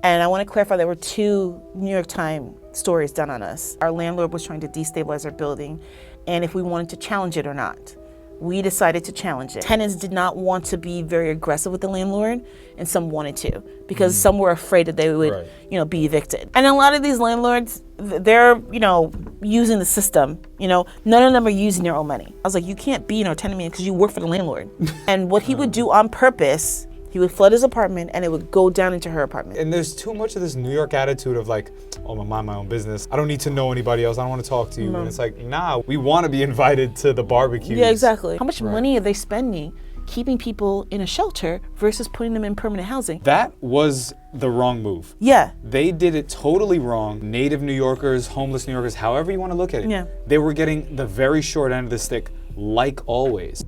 And I want to clarify, there were 2 New York Times stories done on us. Our landlord was trying to destabilize our building, and if we wanted to challenge it or not. We decided to challenge it. Tenants did not want to be very aggressive with the landlord, and some wanted to, because some were afraid that they would, be evicted. And a lot of these landlords, they're, using the system. None of them are using their own money. I was like, you can't be in our tenant meeting because you work for the landlord. And what he would do on purpose, he would flood his apartment and it would go down into her apartment. And there's too much of this New York attitude of like, oh, I mind my own business. I don't need to know anybody else. I don't want to talk to you. And it's like, nah, we want to be invited to the barbecue. Yeah, exactly. How much money are they spending keeping people in a shelter versus putting them in permanent housing? That was the wrong move. Yeah. They did it totally wrong. Native New Yorkers, homeless New Yorkers, however you want to look at it. Yeah. They were getting the very short end of the stick, like always.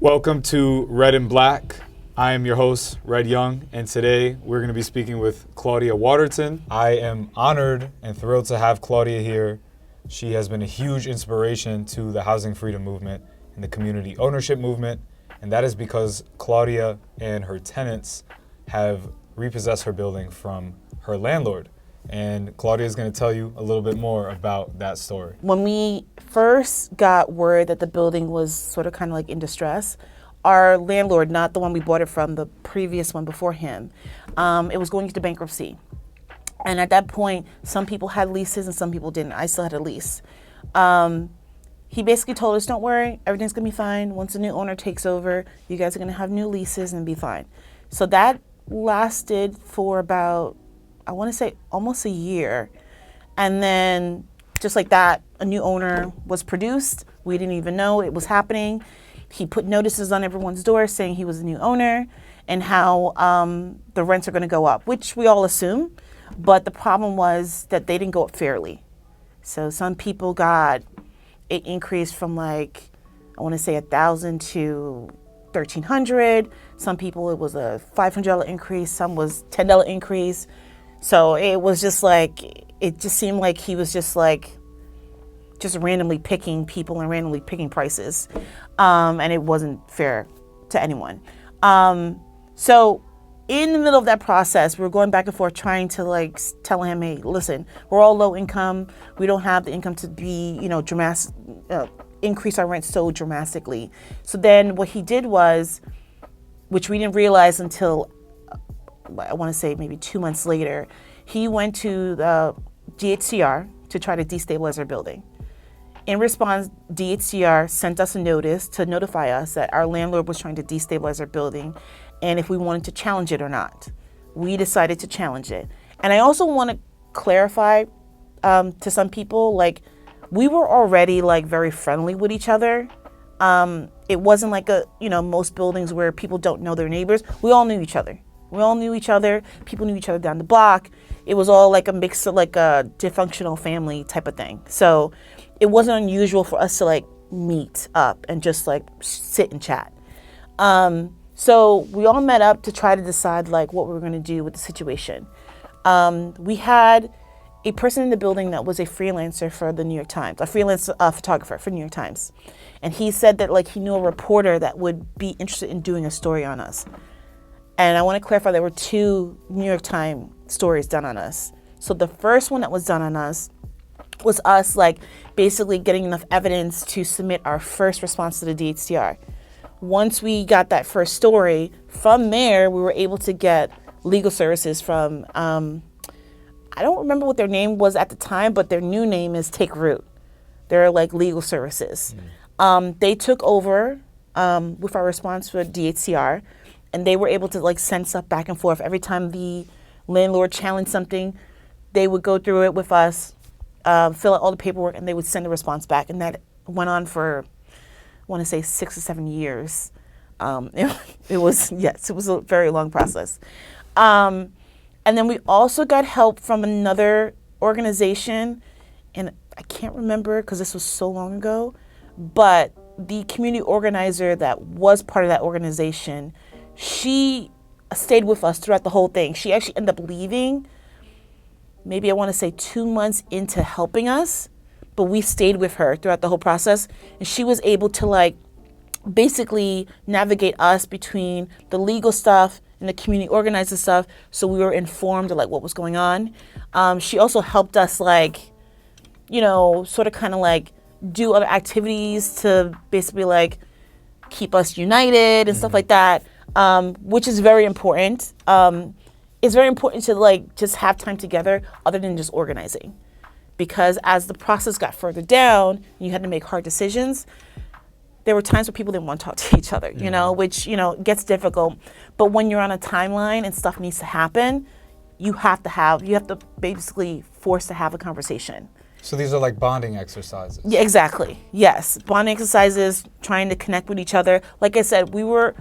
Welcome to Red and Black. I am your host, Red Young, and today we're going to be speaking with Claudia Waterton. I am honored and thrilled to have Claudia here. She has been a huge inspiration to the housing freedom movement and the community ownership movement, and that is because Claudia and her tenants have repossessed her building from her landlord. And Claudia is going to tell you a little bit more about that story. When we first got word that the building was sort of kind of like in distress, our landlord, not the one we bought it from, the previous one before him, it was going into bankruptcy. And at that point, some people had leases and some people didn't. I still had a lease. He basically told us, don't worry, everything's gonna be fine. Once a new owner takes over, you guys are gonna have new leases and be fine. So that lasted for about, I wanna say almost a year. And then just like that, a new owner was produced. We didn't even know it was happening. He put notices on everyone's door saying he was a new owner and how the rents are going to go up, which we all assume. But the problem was that they didn't go up fairly. So some people got an increase from like, I want to say $1,000 to $1,300. Some people, it was a $500 increase. Some was $10 increase. So it was just like, it just seemed like he was just randomly picking people and randomly picking prices. And it wasn't fair to anyone. So in the middle of that process, we were going back and forth trying to like tell him, hey, listen, we're all low income. We don't have the income to be, dramatic, increase our rent so dramatically. So then what he did was, which we didn't realize until, I want to say maybe 2 months later, he went to the DHCR to try to destabilize our building. In response, DHCR sent us a notice to notify us that our landlord was trying to destabilize our building and if we wanted to challenge it or not. We decided to challenge it. And I also want to clarify to some people, like, we were already like very friendly with each other. It wasn't like most buildings where people don't know their neighbors. We all knew each other. People knew each other down the block. It was all like a mix of like a dysfunctional family type of thing. So it wasn't unusual for us to like meet up and just like sit and chat. So we all met up to try to decide like what we were going to do with the situation. We had a person in the building that was a freelancer for the New York Times, a freelance photographer for New York Times. And he said that like he knew a reporter that would be interested in doing a story on us. And I want to clarify, there were 2 New York Times stories done on us. So the first one that was done on us was us like basically getting enough evidence to submit our first response to the DHCR. Once we got that first story, from there we were able to get legal services from, I don't remember what their name was at the time, but their new name is Take Root. They're like legal services. They took over with our response for DHCR, and they were able to like send stuff back and forth. Every time the landlord challenged something, they would go through it with us, fill out all the paperwork, and they would send a response back. And that went on for, I want to say 6 or 7 years. It was a very long process. And then we also got help from another organization, and I can't remember because this was so long ago, but the community organizer that was part of that organization, she stayed with us throughout the whole thing. She actually ended up leaving, maybe I want to say 2 months into helping us, but we stayed with her throughout the whole process. And she was able to like basically navigate us between the legal stuff in the community organized and stuff, so we were informed of like what was going on. She also helped us like, you know, sort of kind of like do other activities to basically like keep us united and stuff like that, which is very important. It's very important to like just have time together other than just organizing, because as the process got further down, you had to make hard decisions. There were times where people didn't want to talk to each other, you know, which, you know, gets difficult. But when you're on a timeline and stuff needs to happen, you have to basically force to have a conversation. So these are like bonding exercises. Yeah, exactly. Yes. Bonding exercises, trying to connect with each other. Like I said, we were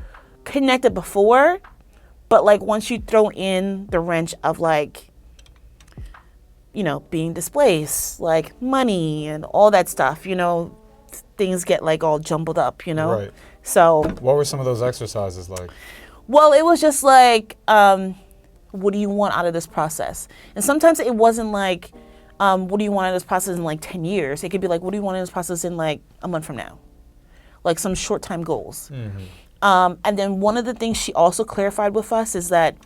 connected before, but like once you throw in the wrench of like, you know, being displaced, like money and all that stuff, you know, things get like all jumbled up, you know? Right. So. What were some of those exercises like? Well, it was just like, what do you want out of this process? And sometimes it wasn't like, what do you want out of this process in like 10 years? It could be like, what do you want out of this process in like a month from now? Like some short-time goals. And then one of the things she also clarified with us is that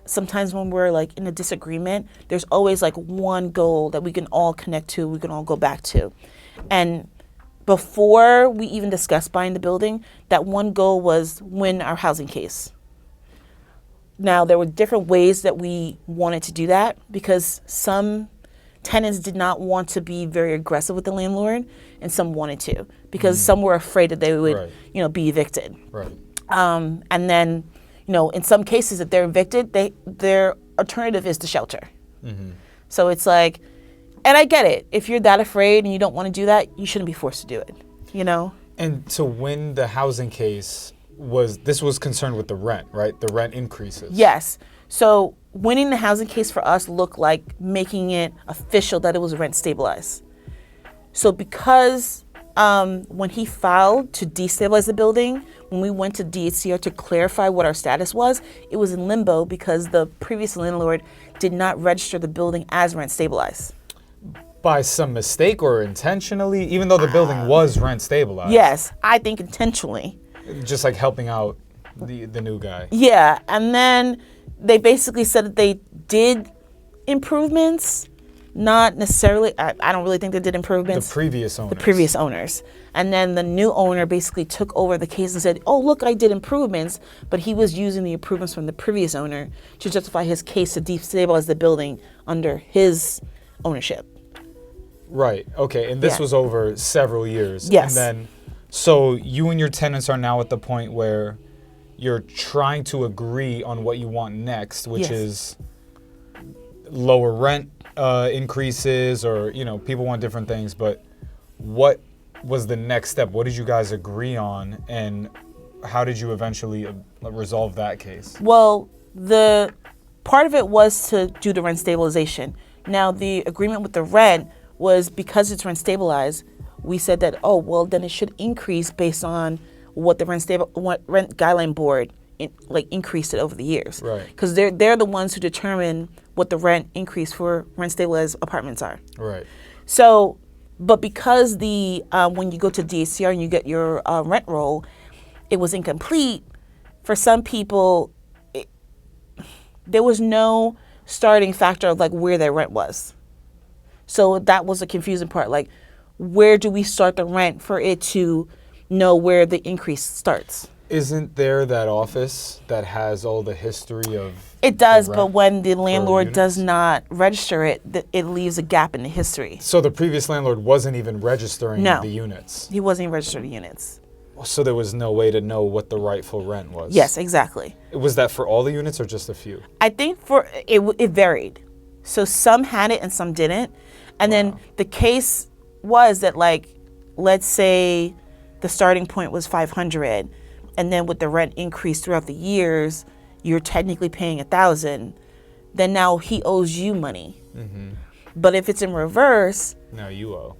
sometimes when we're like in a disagreement, there's always like one goal that we can all connect to, we can all go back to. And before we even discussed buying the building, that one goal was win our housing case. Now, there were different ways that we wanted to do that, because some tenants did not want to be very aggressive with the landlord, and some wanted to, because some were afraid that they would, you know, be evicted. Right. And then, you know, in some cases, if they're evicted, their alternative is to shelter. So it's like, and I get it. If you're that afraid and you don't want to do that, you shouldn't be forced to do it, you know? And to win the housing case, this was concerned with the rent, right? The rent increases. Yes. So winning the housing case for us looked like making it official that it was rent stabilized. So because when he filed to destabilize the building, when we went to DHCR to clarify what our status was, it was in limbo because the previous landlord did not register the building as rent stabilized. By some mistake or intentionally, even though the building was rent stabilized? Yes, I think intentionally. Just like helping out the new guy. Yeah, and then they basically said that they did improvements, not necessarily, I don't really think they did improvements. The previous owners. The previous owners. And then the new owner basically took over the case and said, oh, look, I did improvements, but he was using the improvements from the previous owner to justify his case to destabilize the building under his ownership. Right, okay, and this was over several years. Yes. And then, so you and your tenants are now at the point where you're trying to agree on what you want next, which is lower rent increases, or, you know, people want different things, but what was the next step? What did you guys agree on, and how did you eventually resolve that case? Well, the part of it was to do the rent stabilization. Now, the agreement with the rent was because it's rent stabilized, we said that, oh, well, then it should increase based on what the rent guideline board increased it over the years. Right. Because they're the ones who determine what the rent increase for rent stabilized apartments are. Right. So, but because when you go to DHCR and you get your rent roll, it was incomplete. For some people, there was no starting factor of like where their rent was. So that was a confusing part. Like, where do we start the rent for it to know where the increase starts? Isn't there that office that has all the history of it does, but when the landlord does not register it, it leaves a gap in the history. So the previous landlord wasn't even registering the units? He wasn't even registering the units. So there was no way to know what the rightful rent was? Yes, exactly. Was that for all the units or just a few? I think it varied. So some had it and some didn't. And then the case was that, like, let's say the starting point was 500, and then with the rent increase throughout the years, you're technically paying 1,000. Then now he owes you money. Mm-hmm. But if it's in reverse, now you owe.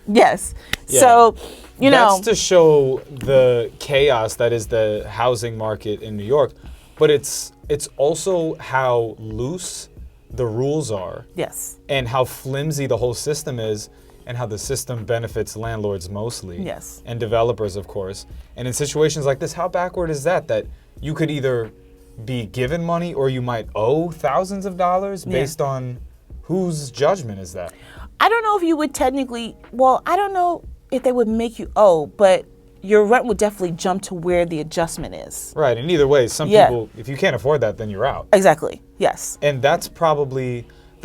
Yes. Yeah. So, you know, that's to show the chaos that is the housing market in New York, but it's also how loose the rules are. Yes. And how flimsy the whole system is, and how the system benefits landlords mostly. Yes. And developers, of course. And in situations like this, how backward is that you could either be given money or you might owe thousands of dollars based on whose judgment is that? I don't know if you would technically, I don't know if they would make you owe, but your rent would definitely jump to where the adjustment is. Right, and either way, some people, if you can't afford that, then you're out. Exactly, yes. And that's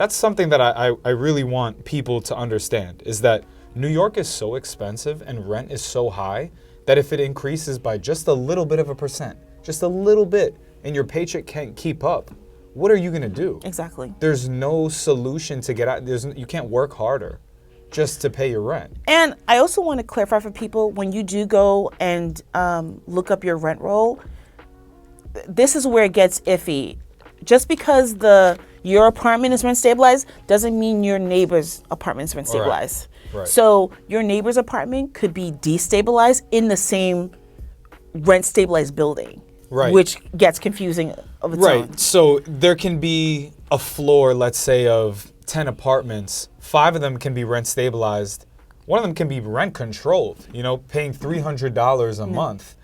something that I really want people to understand, is that New York is so expensive and rent is so high that if it increases by just a little bit of a percent, just a little bit, and your paycheck can't keep up, what are you gonna do? Exactly. There's no solution to get out. You can't work harder just to pay your rent. And I also want to clarify for people, when you do go and look up your rent roll, this is where it gets iffy. Just because your apartment is rent stabilized doesn't mean your neighbor's apartment is rent stabilized. Right. So your neighbor's apartment could be destabilized in the same rent stabilized building, which gets confusing of its own. Right. So there can be a floor, let's say, of 10 apartments. 5 of them can be rent stabilized. One of them can be rent controlled, paying $300 a month.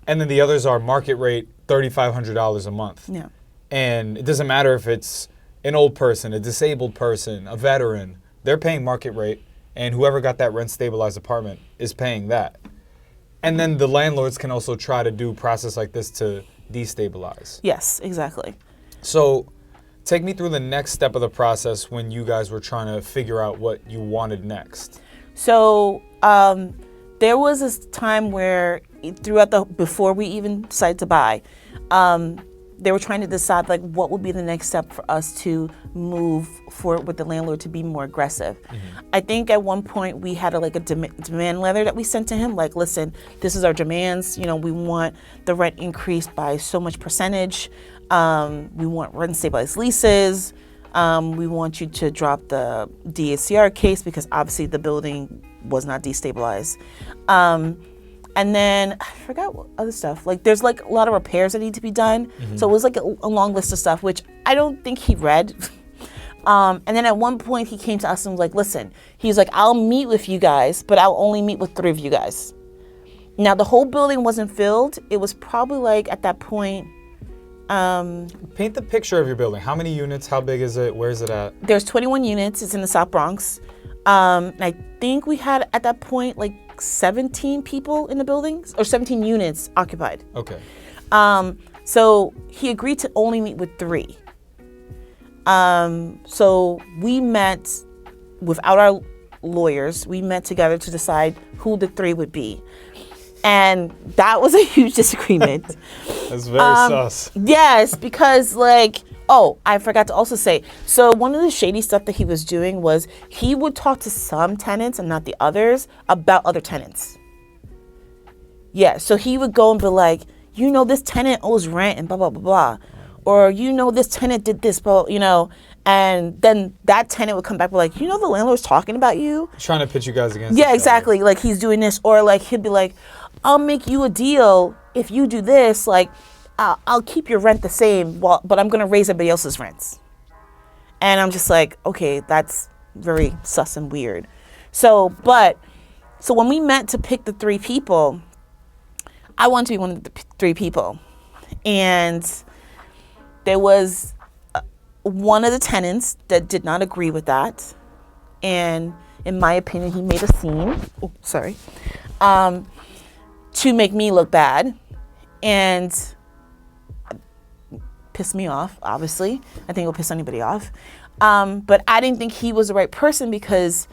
And then the others are market rate, $3,500 a month. Yeah. And it doesn't matter if it's an old person, a disabled person, a veteran. They're paying market rate, and whoever got that rent stabilized apartment is paying that. And then the landlords can also try to do a process like this to destabilize. Yes, exactly. So take me through the next step of the process when you guys were trying to figure out what you wanted next. So there was this time where before we even decided to buy, they were trying to decide what would be the next step for us to move forward with the landlord to be more aggressive. Mm-hmm. I think at one point we had a demand letter that we sent to him. Listen, this is our demands. We want the rent increased by so much percentage. We want rent stabilized leases. We want you to drop the DSCR case because obviously the building was not destabilized. And then I forgot what other stuff. There's a lot of repairs that need to be done. Mm-hmm. So it was a long list of stuff, which I don't think he read. And then at one point he came to us and was like, listen, he's like, I'll meet with you guys, but I'll only meet with 3 of you guys. Now the whole building wasn't filled. It was probably at that point. Paint the picture of your building. How many units? How big is it? Where is it at? There's 21 units. It's in the South Bronx. And I think we had at that point 17 people in the buildings, or 17 units occupied. Okay. So he agreed to only meet with 3. So we met without our lawyers. We met together to decide who the 3 would be. And that was a huge disagreement. That's very sus. Yes, because I forgot to also say, so one of the shady stuff that he was doing was he would talk to some tenants and not the others about other tenants. Yeah, so he would go and be like, this tenant owes rent and blah, blah, blah, blah. Or, this tenant did this, but, and then that tenant would come back and be like, the landlord's talking about you. Trying to pitch you guys against Yeah, exactly. He's doing this. Or he'd be like, I'll make you a deal if you do this. I'll keep your rent the same, but I'm going to raise everybody else's rents. And I'm just like, okay, that's very sus and weird. So when we met to pick the 3 people, I wanted to be one of the 3 people. And there was one of the tenants that did not agree with that. And in my opinion, he made a scene. Oh, sorry. To make me look bad. And pissed me off, obviously. I think it'll piss anybody off. But I didn't think he was the right person because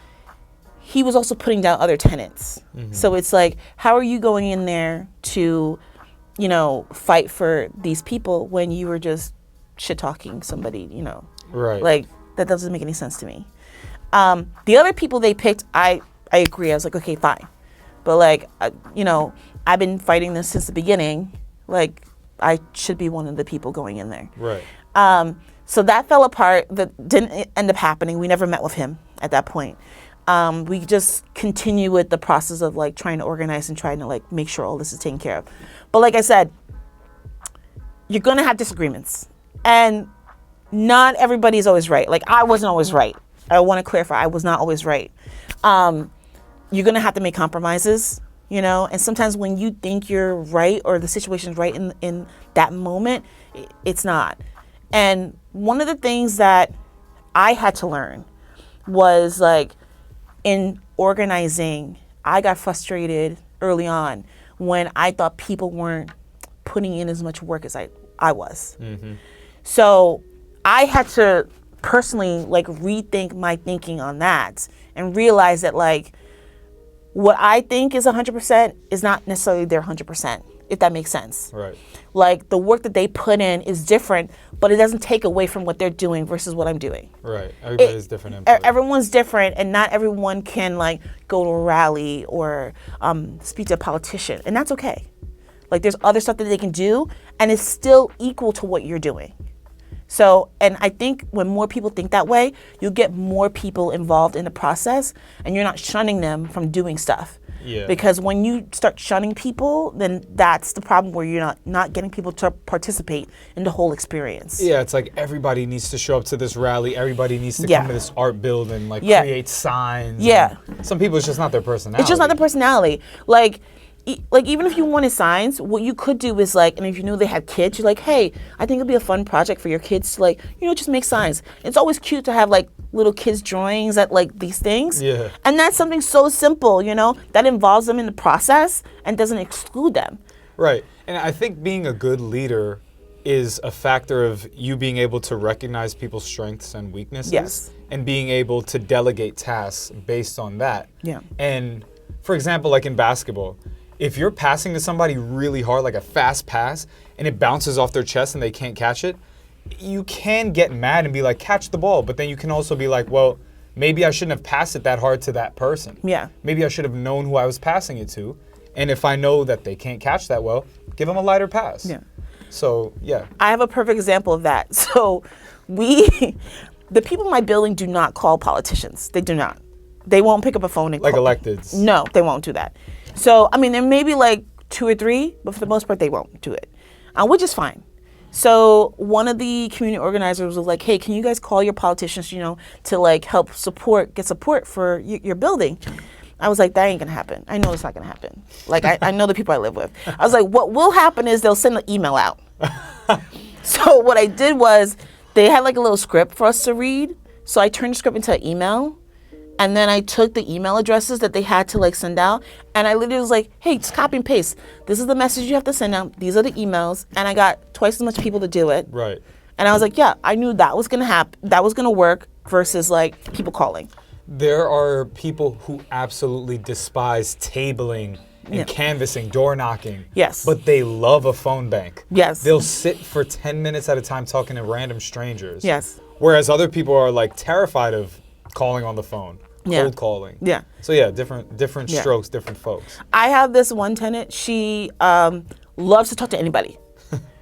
he was also putting down other tenants. Mm-hmm. So it's how are you going in there to, fight for these people when you were just shit-talking somebody, Right. That doesn't make any sense to me. The other people they picked, I agree. I was like, okay, fine. But I've been fighting this since the beginning. I should be one of the people going in there. Right. So that fell apart. That didn't end up happening. We never met with him at that point. We just continue with the process of trying to organize and trying to make sure all this is taken care of. But like I said, you're going to have disagreements. And not everybody's always right. I wasn't always right. I want to clarify, I was not always right. You're going to have to make compromises. you know? And sometimes when you think you're right or the situation's right in that moment, it's not. And one of the things that I had to learn was like in organizing, I got frustrated early on when I thought people weren't putting in as much work as I was. Mm-hmm. So I had to personally like rethink my thinking on that and realize that like what I think is 100% is not necessarily their 100%, if that makes sense. Right. Like the work that they put in is different, but it doesn't take away from what they're doing versus what I'm doing. Right. Everybody's different. Input. Everyone's different, and not everyone can like go to a rally or speak to a politician, and that's okay. Like there's other stuff that they can do, and it's still equal to what you're doing. So, and I think when more people think that way, you'll get more people involved in the process, and you're not shunning them from doing stuff. Yeah. Because when you start shunning people, then that's the problem where you're not getting people to participate in the whole experience. Yeah, it's like everybody needs to show up to this rally. Everybody needs to come to this art building, like create signs. Yeah. Some people, it's just not their personality. It's just not their personality. Like even if you wanted signs, what you could do is like, and if you knew they had kids, you're like, hey, I think it'd be a fun project for your kids to like, you know, just make signs. It's always cute to have like little kids' drawings at like these things. Yeah. And that's something so simple, you know, that involves them in the process and doesn't exclude them. Right. And I think being a good leader is a factor of you being able to recognize people's strengths and weaknesses. Yes. And being able to delegate tasks based on that. Yeah. And for example, like in basketball, if you're passing to somebody really hard, like a fast pass, and it bounces off their chest and they can't catch it, you can get mad and be like, catch the ball. But then you can also be like, well, maybe I shouldn't have passed it that hard to that person. Yeah. Maybe I should have known who I was passing it to. And if I know that they can't catch that well, give them a lighter pass. Yeah. So, yeah. I have a perfect example of that. So the people in my building do not call politicians. They do not. They won't pick up a phone and like call. electeds. No, they won't do that. So, I mean, there may be like 2 or 3, but for the most part, they won't do it, which is fine. So one of the community organizers was like, hey, can you guys call your politicians, you know, to like help get support for your building? I was like, that ain't gonna happen. I know it's not gonna happen. Like, I know the people I live with. I was like, what will happen is they'll send an email out. So what I did was they had like a little script for us to read. So I turned the script into an email. And then I took the email addresses that they had to like send out, and I literally was like, hey, just copy and paste. This is the message you have to send out. These are the emails. And I got twice as much people to do it. Right. And I was like, yeah, I knew that was going to happen. That was going to work versus like people calling. There are people who absolutely despise tabling and canvassing, door knocking. Yes. But they love a phone bank. Yes. They'll sit for 10 minutes at a time talking to random strangers. Yes. Whereas other people are like terrified of calling on the phone. Cold calling. Yeah. So yeah, different strokes, different folks. I have this one tenant. She loves to talk to anybody.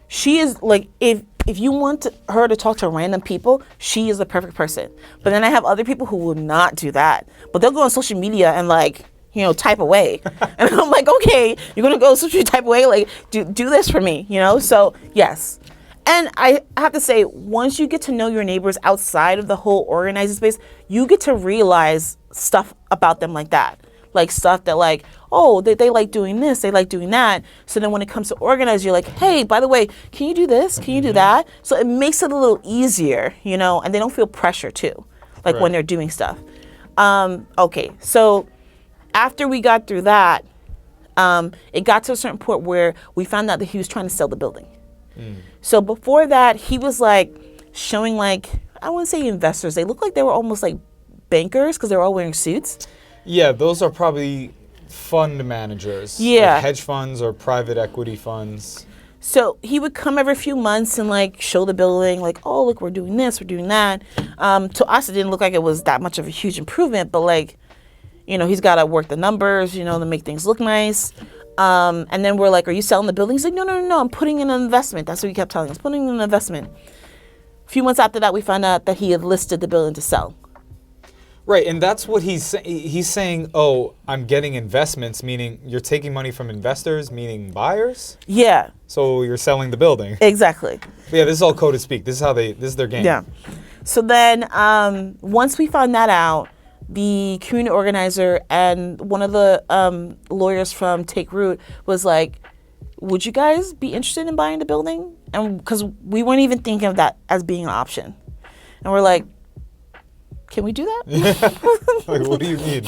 She is like, if you want her to talk to random people, she is the perfect person. But then I have other people who will not do that. But they'll go on social media and like, you know, type away. And I'm like, okay, you're gonna go social media type away, like do this for me, you know? So yes. And I have to say, once you get to know your neighbors outside of the whole organizing space, you get to realize stuff about them like that. Like stuff that like, oh, they like doing this, they like doing that. So then when it comes to organize, you're like, hey, by the way, can you do this? Can you do that? So it makes it a little easier, you know, and they don't feel pressure too, like when they're doing stuff. Okay, so after we got through that, it got to a certain point where we found out that he was trying to sell the building. So before that, he was like showing like, I wouldn't say investors. They look like they were almost like bankers because they were all wearing suits. Yeah, those are probably fund managers. Yeah. Like hedge funds or private equity funds. So he would come every few months and like show the building like, oh, look, we're doing this, we're doing that. To us, it didn't look like it was that much of a huge improvement, but like, you know, he's got to work the numbers, you know, to make things look nice. And then we're like, are you selling the building? He's like, no, I'm putting in an investment. That's what he kept telling us, putting in an investment. A few months after that, we found out that he had listed the building to sell. Right, and that's what he's saying, oh, I'm getting investments, meaning you're taking money from investors, meaning buyers? Yeah. So you're selling the building. Exactly. But yeah, this is all coded speak. This is their game. Yeah. So then once we found that out, the community organizer and one of the lawyers from Take Root was like, would you guys be interested in buying the building? And because we weren't even thinking of that as being an option. And we're like, can we do that? Like, what do you mean?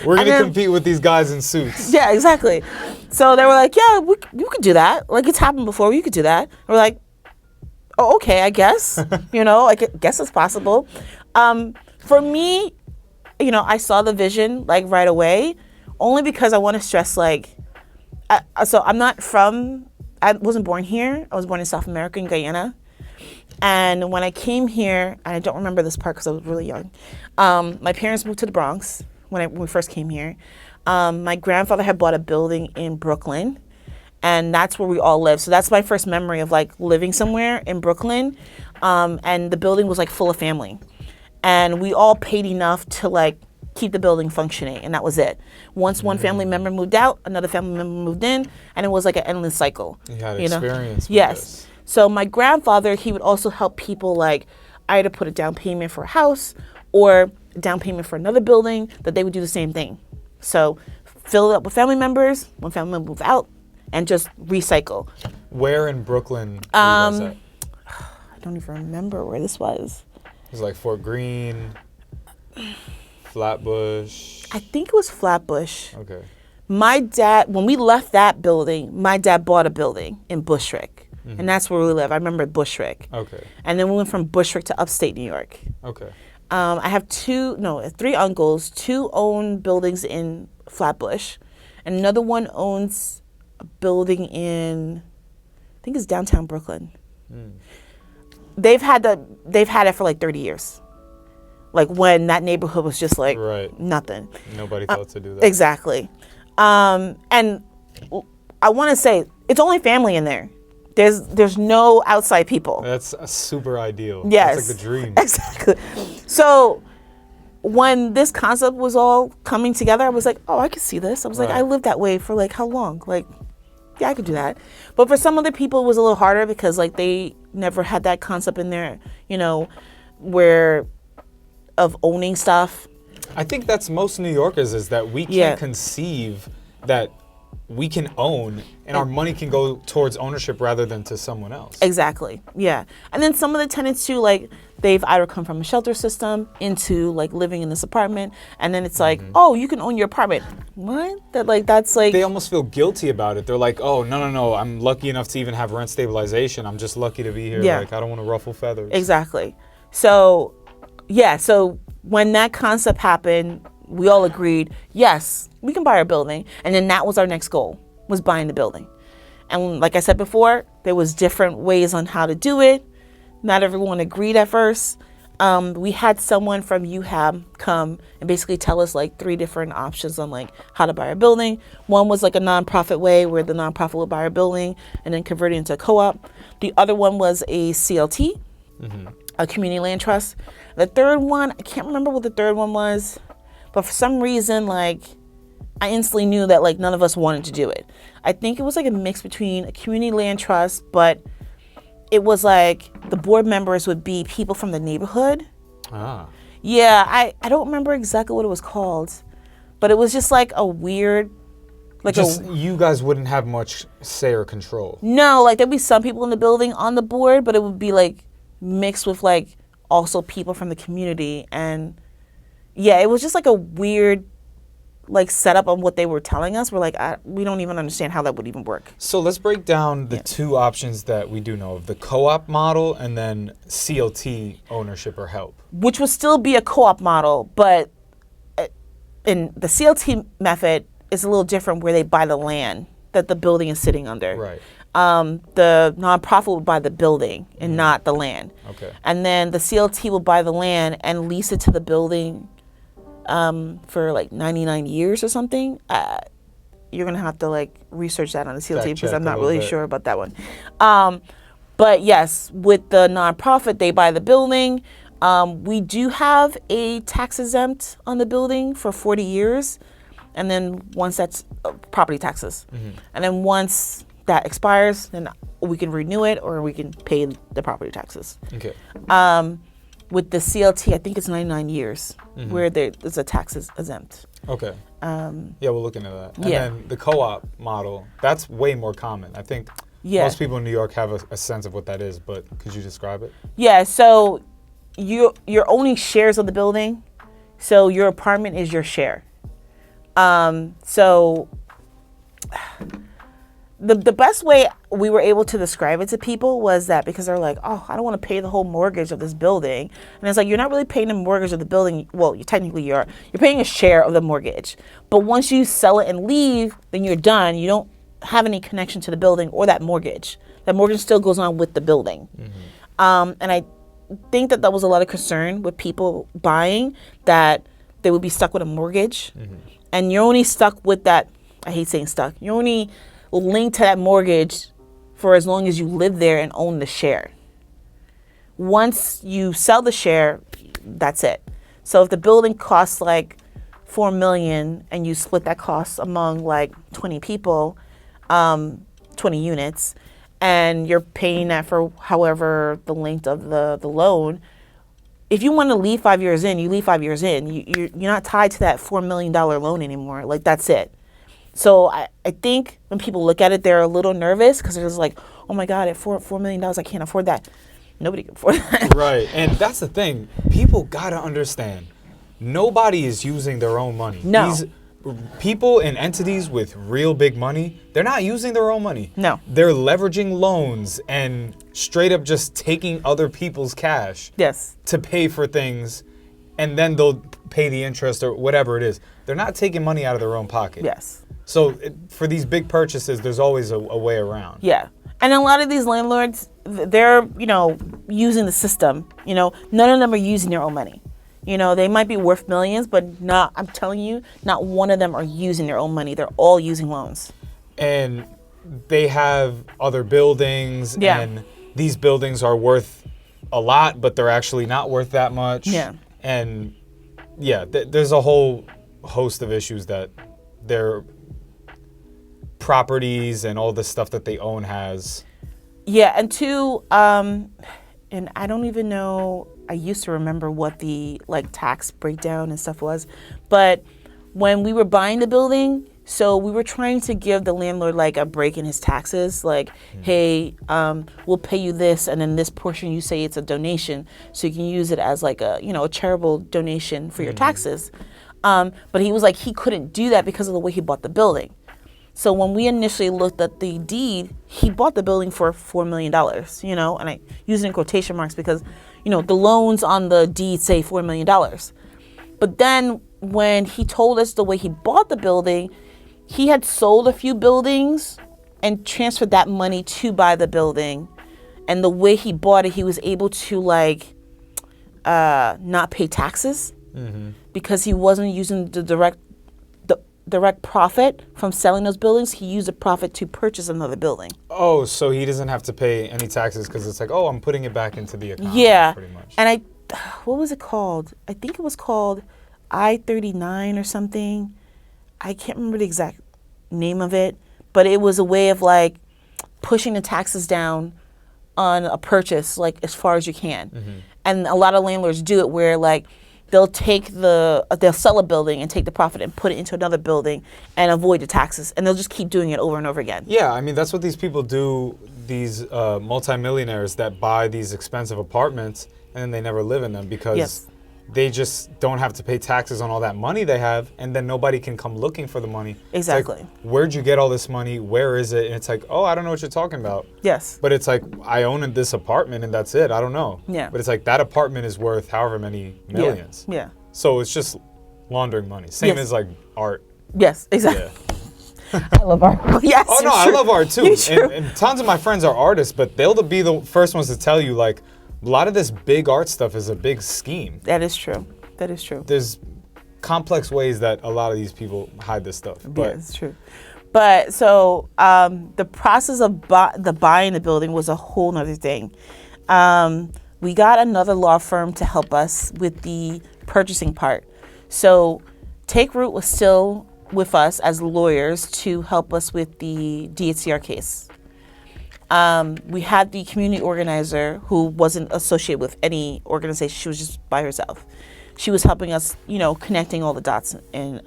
We're going to compete with these guys in suits. Yeah, exactly. So they were like, yeah, you could do that. Like, it's happened before. You could do that. We're like, oh, okay, I guess. I guess it's possible. For me, I saw the vision, like, right away, only because I want to stress, like, so I wasn't born here. I was born in South America, in Guyana. And when I came here, and I don't remember this part because I was really young, my parents moved to the Bronx when we first came here. My grandfather had bought a building in Brooklyn, and that's where we all lived. So that's my first memory of like living somewhere in Brooklyn, and the building was like full of family. And we all paid enough to like keep the building functioning, and that was it. Once one family member moved out, another family member moved in, and it was like an endless cycle. You had experience with Yes. this. So my grandfather, he would also help people like either put a down payment for a house or a down payment for another building, that they would do the same thing. So fill it up with family members, one family member move out, and just recycle. Where in Brooklyn were you guys at? I don't even remember where this was. It was like Fort Greene, Flatbush. I think it was Flatbush. Okay. My dad, when we left that building, my dad bought a building in Bushwick. And that's where we live. I remember Bushwick. Okay. And then we went from Bushwick to upstate New York. Okay. I have three uncles. Two own buildings in Flatbush. And another one owns a building in, I think it's downtown Brooklyn. They've had it for like 30 years. Like when that neighborhood was just like nothing. Nobody thought to do that. Exactly. And I want to say it's only family in there. There's no outside people. That's super ideal. Yes. That's like the dream. Exactly. So when this concept was all coming together, I was like, oh, I could see this. I was like, I lived that way for like how long? Like, yeah, I could do that. But for some other people, it was a little harder because like they never had that concept in there, where of owning stuff. I think that's most New Yorkers, is that we can't conceive that we can own and our money can go towards ownership rather than to someone else. Exactly. Yeah. And then some of the tenants too, like they've either come from a shelter system into like living in this apartment, and then it's like, oh, you can own your apartment. What? That's like they almost feel guilty about it. They're like, oh, no, I'm lucky enough to even have rent stabilization. I'm just lucky to be here. Yeah. Like, I don't want to ruffle feathers. Exactly. So when that concept happened, we all agreed, yes, we can buy our building. And then that was our next goal, was buying the building. And like I said before, there was different ways on how to do it. Not everyone agreed at first. We had someone from UHAB come and basically tell us like 3 different options on like how to buy a building. One was like a nonprofit way where the nonprofit would buy a building and then convert it into a co-op. The other one was a CLT, a community land trust. The third one, I can't remember what the third one was. But for some reason, like, I instantly knew that, like, none of us wanted to do it. I think it was, like, a mix between a community land trust, but it was, like, the board members would be people from the neighborhood. Ah. Yeah, I don't remember exactly what it was called. But it was just, like, a weird, like you guys wouldn't have much say or control. No, like, there'd be some people in the building on the board, but it would be, like, mixed with, like, also people from the community. And yeah, it was just like a weird like setup on what they were telling us. We're like, we don't even understand how that would even work. So let's break down the 2 options that we do know of, the co-op model and then CLT ownership or help. Which would still be a co-op model, but in the CLT method is a little different, where they buy the land that the building is sitting under. Right. The nonprofit would buy the building and not the land. Okay. And then the CLT will buy the land and lease it to the building for like 99 years or something. You're going to have to like research that on the CLT because I'm not really sure about that one. But yes, with the nonprofit, they buy the building. We do have a tax exempt on the building for 40 years. And then once that's property taxes. And then once that expires, then we can renew it or we can pay the property taxes. Okay. With the CLT, I think it's 99 years where there's a tax exempt. Okay. Yeah, we'll look into that. And Yeah. then the co-op model, that's way more common. I think Yeah. most people in New York have a sense of what that is, but could you describe it? Yeah, so you're owning shares of the building, so your apartment is your share. So the best way we were able to describe it to people was that because they're like, oh, I don't want to pay the whole mortgage of this building. And it's like, you're not really paying the mortgage of the building. Well, technically you're paying a share of the mortgage. But once you sell it and leave, then you're done. You don't have any connection to the building or that mortgage. That mortgage still goes on with the building. And I think that was a lot of concern with people buying, that they would be stuck with a mortgage. And you're only stuck with that. I hate saying stuck. You're only linked to that mortgage for as long as you live there and own the share. Once you sell the share, that's it. So if the building costs like $4 million and you split that cost among like 20 people, 20 units, and you're paying that for however the length of the loan, if you want to leave 5 years in, you leave 5 years in. You're not tied to that $4 million loan anymore. Like, that's it. So I think when people look at it, they're a little nervous because they're just like, oh my God, at $4 million, I can't afford that. Nobody can afford that. Right. And that's the thing. People got to understand, nobody is using their own money. No. These people and entities with real big money, they're not using their own money. No. They're leveraging loans and straight up just taking other people's cash Yes. to pay for things, and then they'll pay the interest or whatever it is. They're not taking money out of their own pocket. Yes. So for these big purchases, there's always a way around. Yeah. And a lot of these landlords, they're, using the system. None of them are using their own money. They might be worth millions, but I'm telling you, not one of them are using their own money. They're all using loans. And they have other buildings, Yeah. and these buildings are worth a lot, but they're actually not worth that much. Yeah. And yeah, there's a whole host of issues that their properties and all the stuff that they own has. Yeah, and two, and I don't even know, I used to remember what the tax breakdown and stuff was, but when we were buying the building, so we were trying to give the landlord a break in his taxes, hey, we'll pay you this, and then this portion you say it's a donation, so you can use it as a charitable donation for your taxes. But he was he couldn't do that because of the way he bought the building. So when we initially looked at the deed, he bought the building for $4 million, and I use it in quotation marks because, the loans on the deed say $4 million. But then when he told us the way he bought the building, he had sold a few buildings and transferred that money to buy the building. And the way he bought it, he was able to not pay taxes because he wasn't using the direct profit from selling those buildings. He used the profit to purchase another building. Oh, so he doesn't have to pay any taxes because it's I'm putting it back into the economy. Yeah. Pretty much. And what was it called? I think it was called I-39 or something. I can't remember the exact name of it, but it was a way of pushing the taxes down on a purchase as far as you can. And a lot of landlords do it where they'll sell a building and take the profit and put it into another building and avoid the taxes, and they'll just keep doing it over and over again. Yeah, I mean, that's what these people do, these multimillionaires that buy these expensive apartments and then they never live in them because they just don't have to pay taxes on all that money they have, and then nobody can come looking for the money. Exactly. Where'd you get all this money? Where is it? And it's oh, I don't know what you're talking about. Yes. But it's I own this apartment and that's it. I don't know. Yeah. But it's that apartment is worth however many millions. Yeah. So it's just laundering money. Same as art. Yes, exactly. Yeah. I love art. Yes. Oh no, I love art too. You're And tons of my friends are artists, but they'll be the first ones to tell you a lot of this big art stuff is a big scheme. That is true. That is true. There's complex ways that a lot of these people hide this stuff. But yeah, it's true. But so the process of buying the building was a whole nother thing. We got another law firm to help us with the purchasing part. So Take Root was still with us as lawyers to help us with the DHCR case. We had the community organizer who wasn't associated with any organization. She was just by herself. She was helping us, connecting all the dots and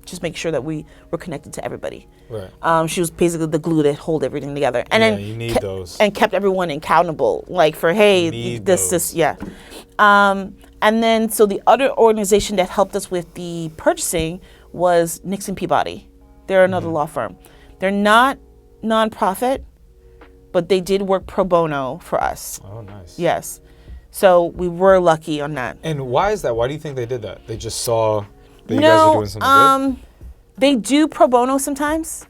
just make sure that we were connected to everybody. Right. She was basically the glue that hold everything together. And then you need those. And kept everyone accountable, like for, hey, this, yeah. And then, so the other organization that helped us with the purchasing was Nixon Peabody. They're another law firm. They're not nonprofit, but they did work pro bono for us. Oh, nice. Yes. So we were lucky on that. And why is that? Why do you think they did that? They just saw that you guys were doing something good? They do pro bono sometimes.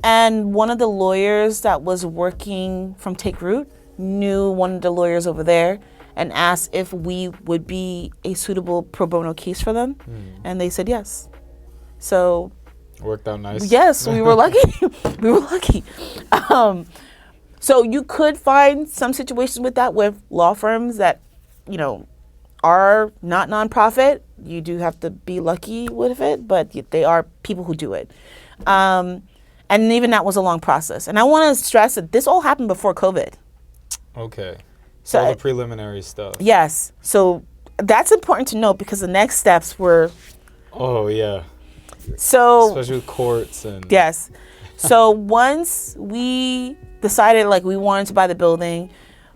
And one of the lawyers that was working from Take Root knew one of the lawyers over there and asked if we would be a suitable pro bono case for them. And they said yes. So worked out nice. Yes, we were lucky. We were lucky. So you could find some situations with that with law firms that, are not nonprofit. You do have to be lucky with it, but they are people who do it. And even that was a long process. And I want to stress that this all happened before COVID. Okay. So all the preliminary stuff. Yes. So that's important to note because the next steps were. Oh, yeah. So. Especially with courts and. Yes. So once we decided we wanted to buy the building,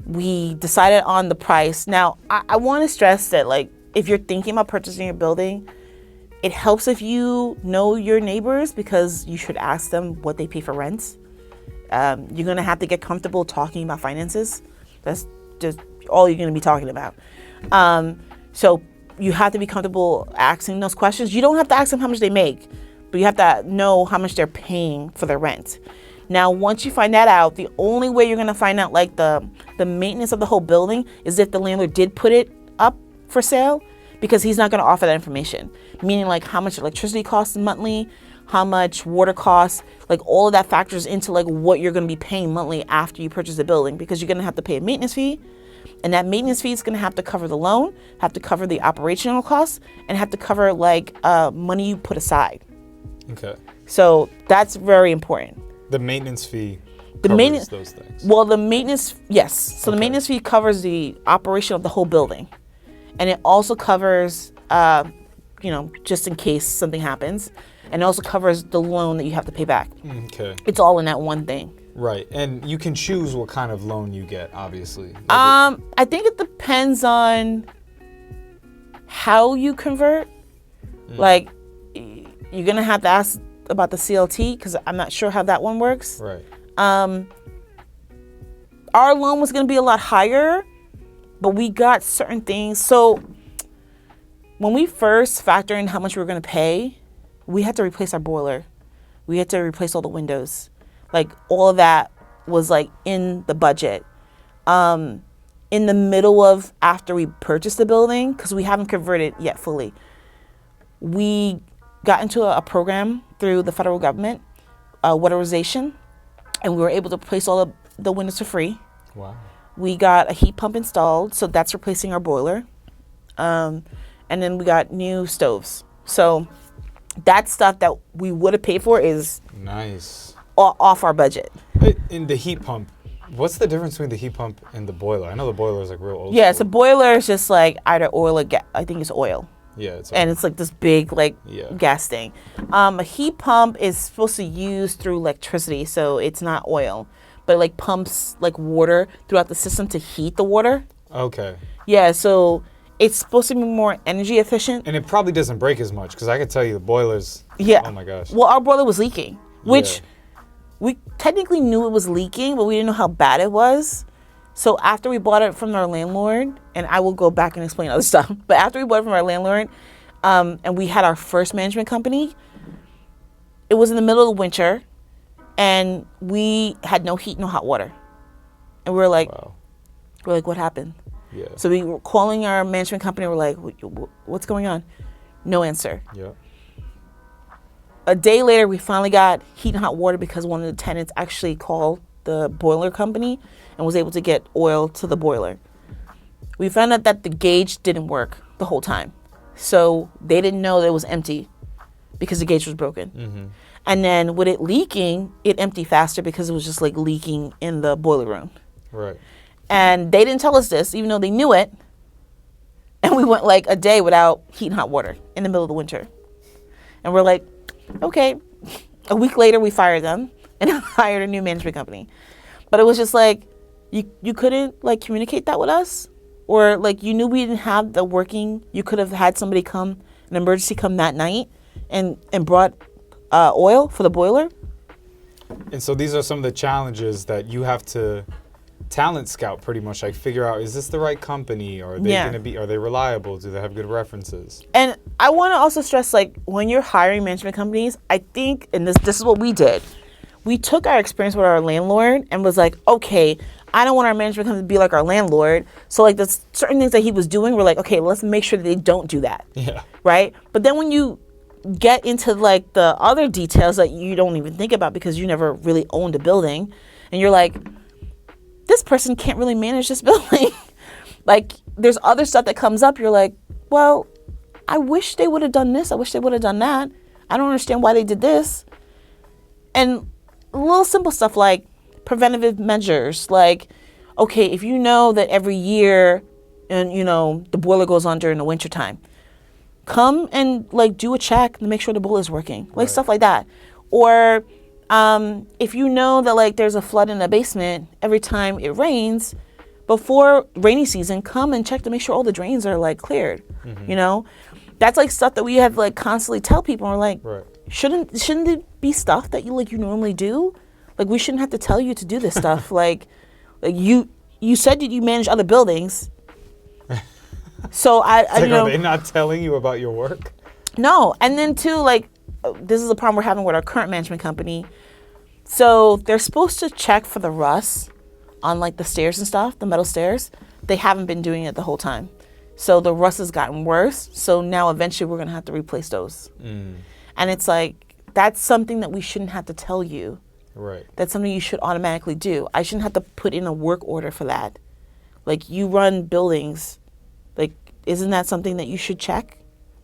we decided on the price. Now, I want to stress that if you're thinking about purchasing a building, it helps if you know your neighbors because you should ask them what they pay for rent. You're going to have to get comfortable talking about finances. That's just all you're going to be talking about. So you have to be comfortable asking those questions. You don't have to ask them how much they make, but you have to know how much they're paying for their rent. Now, once you find that out, the only way you're going to find out the maintenance of the whole building is if the landlord did put it up for sale, because he's not going to offer that information. Meaning how much electricity costs monthly, how much water costs, all of that factors into what you're going to be paying monthly after you purchase the building, because you're going to have to pay a maintenance fee. And that maintenance fee is going to have to cover the loan, have to cover the operational costs, and have to cover money you put aside. Okay. So that's very important. The maintenance fee covers those things. Well, the maintenance, yes. So the maintenance fee covers the operation of the whole building. And it also covers, just in case something happens. And it also covers the loan that you have to pay back. Okay. It's all in that one thing. Right. And you can choose what kind of loan you get, obviously. I think it depends on how you convert. You're going to have to ask about the CLT because I'm not sure how that one works. Right. Our loan was going to be a lot higher, but we got certain things. So when we first factored in how much we were going to pay, we had to replace our boiler. We had to replace all the windows. All of that was in the budget. In the middle of after we purchased the building, because we haven't converted yet fully, we got into a program through the federal government, weatherization, and we were able to replace all of the windows for free. Wow. We got a heat pump installed, so that's replacing our boiler. And then we got new stoves. So that stuff that we would have paid for is nice off our budget. In the heat pump, what's the difference between the heat pump and the boiler? I know the boiler is real old. Yeah, so boiler is just either oil or gas. I think it's oil. Yeah, it's and it's this big gas thing. A heat pump is supposed to use through electricity, so it's not oil, but it pumps water throughout the system to heat the water. Okay. Yeah, so it's supposed to be more energy efficient. And it probably doesn't break as much because I could tell you the boilers. Yeah. Oh my gosh. Well, our boiler was leaking, which we technically knew it was leaking, but we didn't know how bad it was. So after we bought it from our landlord, and I will go back and explain other stuff, but after we bought it from our landlord, and we had our first management company, it was in the middle of the winter, and we had no heat, no hot water. And we were wow. What happened? Yeah. So we were calling our management company, we're like, what's going on? No answer. Yeah. A day later, we finally got heat and hot water because one of the tenants actually called the boiler company and was able to get oil to the boiler. We found out that the gauge didn't work the whole time. So they didn't know that it was empty because the gauge was broken. Mm-hmm. And then with it leaking, it emptied faster because it was just like leaking in the boiler room. Right. And they didn't tell us this, even though they knew it. And we went like a day without heat and hot water in the middle of the winter. And we're like, okay. A week later, we fired them and hired a new management company. But it was just like, you couldn't like communicate that with us? Or like you knew we didn't have the working, you could have had somebody come, an emergency come that night and brought oil for the boiler. And so these are some of the challenges that you have to talent scout pretty much, like figure out, is this the right company? Or are they are they reliable? Do they have good references? And I want to also stress, like when you're hiring management companies, I think, and this is what we did. We took our experience with our landlord and was like, okay, I don't want our management company to be like our landlord. So like there's certain things that he was doing, we're like, okay, let's make sure that they don't do that. Yeah. Right? But then when you get into like the other details that you don't even think about because you never really owned a building, and you're like, this person can't really manage this building. Like there's other stuff that comes up. You're like, well, I wish they would have done this. I wish they would have done that. I don't understand why they did this. And little simple stuff like preventative measures. Like, okay, if you know that every year and you know the boiler goes on during the winter time, come and like do a check to make sure the boiler is working. Like Right. stuff like that. Or if you know that like there's a flood in the basement every time it rains, before rainy season, come and check to make sure all the drains are like cleared. You know, that's like stuff that we have like constantly tell people. We're like, Right. shouldn't it be stuff that you normally do? Like we shouldn't have to tell you to do this stuff. like you said that you manage other buildings. So I It's like, you know, are they not telling you about your work? no. And then too, like, this is a problem we're having with our current management company. So they're supposed to check for the rust on like the stairs and stuff, the metal stairs. They haven't been doing it the whole time. So the rust has gotten worse. So now eventually we're going to have to replace those. And it's like, that's something that we shouldn't have to tell you. Right. That's something you should automatically do. I shouldn't have to put in a work order for that. Like you run buildings, like isn't that something that you should check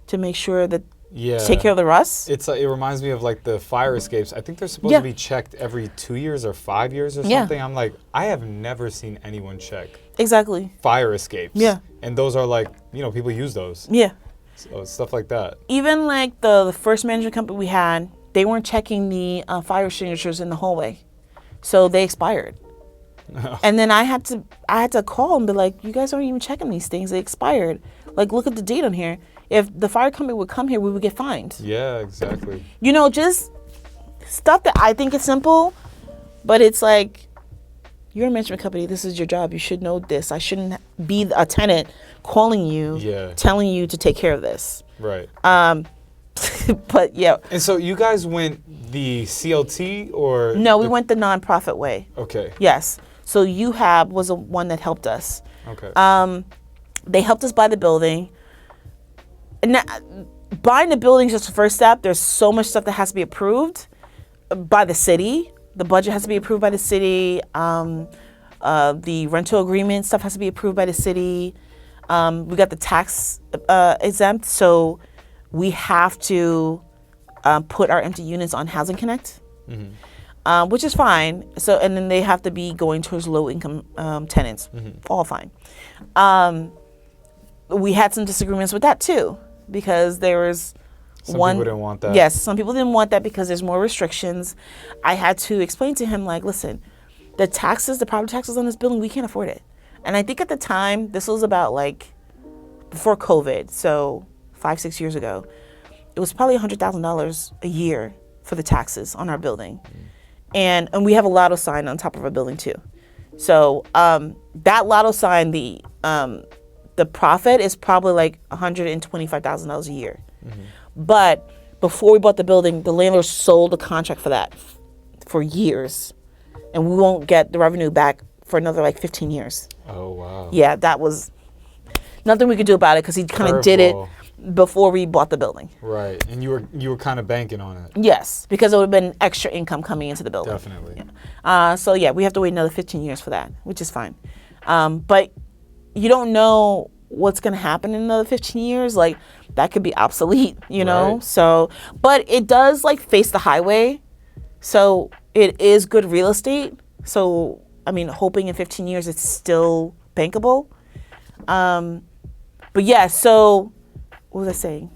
to make sure that Yeah. to take care of the rust? It reminds me of like the fire escapes. I think they're supposed Yeah. to be checked every 2 years or 5 years or Yeah. something. I'm like, I have never seen anyone check Exactly. fire escapes. Yeah. And those are like, people use those. Yeah. So stuff like that. Even like the first management company we had, they weren't checking the fire extinguishers in the hallway, so they expired. And then I had to call and be like, you guys aren't even checking these things. They expired. Like, look at the date on here. If the fire company would come here, we would get fined. Yeah, exactly. Just stuff that I think is simple, but it's like, you're a management company. This is your job. You should know this. I shouldn't be a tenant calling you, telling you to take care of this. Right. But yeah. And so you guys went the CLT or? No, we went the nonprofit way. Okay. Yes. So UHAB was the one that helped us. Okay. They helped us buy the building. And buying the building is just the first step. There's so much stuff that has to be approved by the city. The budget has to be approved by the city. The rental agreement stuff has to be approved by the city. We got the tax exempt, so we have to put our empty units on Housing Connect, which is fine. So, and then they have to be going towards low income tenants. All fine. We had some disagreements with that too, because there was Some people didn't want that. Yes, some people didn't want that because there's more restrictions. I had to explain to him, like, listen, the property taxes on this building, we can't afford it. And I think at the time, this was about like before COVID, so 5-6 years ago, it was probably $100,000 a year for the taxes on our building. And we have a lotto sign on top of our building too. So that lotto sign, the profit is probably like $125,000 a year. But before we bought the building, the landlord sold a contract for that for years. And we won't get the revenue back for another like 15 years. Oh, wow. Yeah, that was nothing we could do about it because he kind of did it before we bought the building. Right. And you were kind of banking on it. Yes, because it would have been extra income coming into the building. Definitely. Yeah. So yeah, we have to wait another 15 years for that, which is fine. But you don't know what's going to happen in another 15 years, like that could be obsolete, you know? Right. So, but it does like face the highway. So it is good real estate. So, I mean, hoping in 15 years it's still bankable. But yeah, so what was I saying?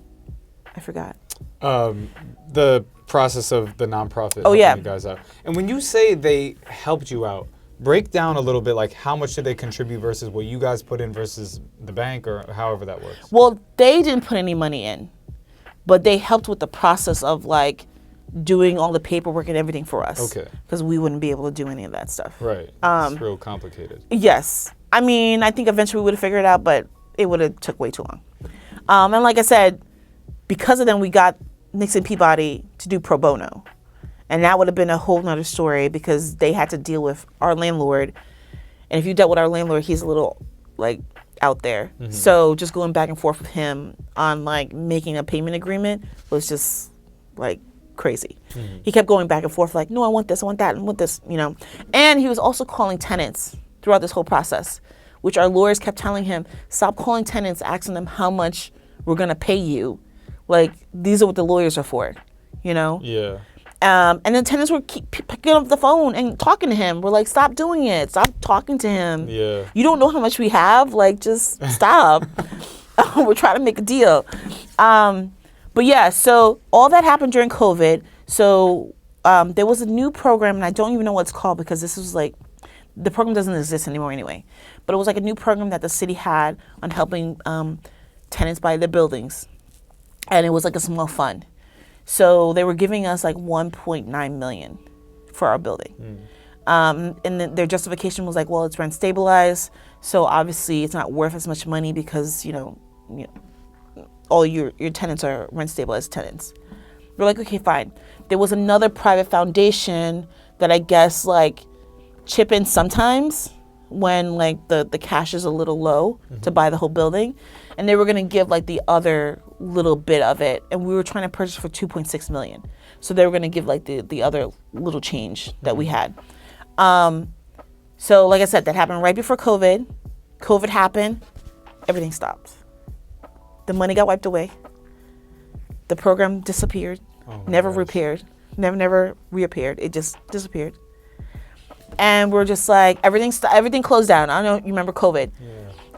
I forgot. The process of the nonprofit Oh, helping yeah. you guys out. And when you say they helped you out, break down a little bit, like how much did they contribute versus what you guys put in versus the bank or however that works? Well, they didn't put any money in, but they helped with the process of like doing all the paperwork and everything for us. Okay. Because we wouldn't be able to do any of that stuff. Right. It's real complicated. Yes. I mean, I think eventually we would have figured it out, but it would have took way too long. And like I said, because of them, we got Nixon Peabody to do pro bono. And that would have been a whole nother story because they had to deal with our landlord. And if you dealt with our landlord, he's a little like out there. Mm-hmm. So just going back and forth with him on like making a payment agreement was just like crazy. Mm-hmm. He kept going back and forth like, no, I want this, I want that, I want this, you know. And he was also calling tenants throughout this whole process, which our lawyers kept telling him, stop calling tenants, asking them how much we're going to pay you. Like, these are what the lawyers are for, you know? Yeah. And then tenants would keep picking up the phone and talking to him. We're like, stop doing it. Stop talking to him. Yeah. You don't know how much we have. Like, just stop. We're trying to make a deal. But yeah, so all that happened during COVID. So there was a new program, and I don't even know what it's called because this was like, the program doesn't exist anymore anyway. But it was like a new program that the city had on helping tenants buy their buildings. And it was like a small fund. So they were giving us like 1.9 million for our building. And then their justification was like, well, it's rent stabilized. So obviously it's not worth as much money because, you know all your tenants are rent stabilized tenants. We're like, okay, fine. There was another private foundation that I guess like chip in sometimes when like the cash is a little low to buy the whole building. And they were going to give like the other little bit of it. And we were trying to purchase for 2.6 million. So they were going to give like the other little change that we had. So like I said, that happened right before COVID. COVID happened. Everything stopped. The money got wiped away. The program disappeared. Never repaired. Never reappeared. It just disappeared. And we're just like, everything closed down. I don't know if you remember COVID. Yeah.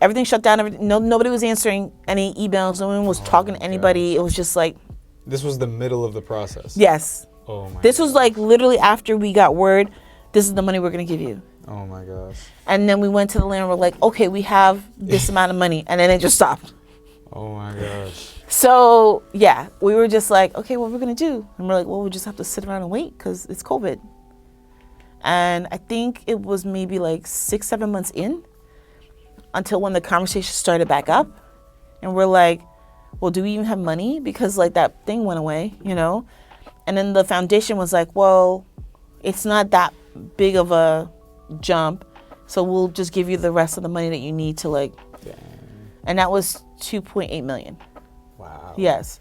Everything shut down. Nobody was answering any emails. No one was talking to anybody. It was just like. This was the middle of the process. Yes. Oh my This was like literally after we got word, this is the money we're going to give you. Oh my gosh. And then we went to the landlord like, okay, we have this amount of money. And then it just stopped. Oh my gosh. So yeah, we were just like, okay, what are we going to do? And we're like, well, we just have to sit around and wait because it's COVID. And I think it was maybe like 6-7 months in until when the conversation started back up. And we're like, well, do we even have money? Because like that thing went away, you know? And then the foundation was like, well, it's not that big of a jump. So we'll just give you the rest of the money that you need to like. Dang. And that was 2.8 million. Wow. Yes.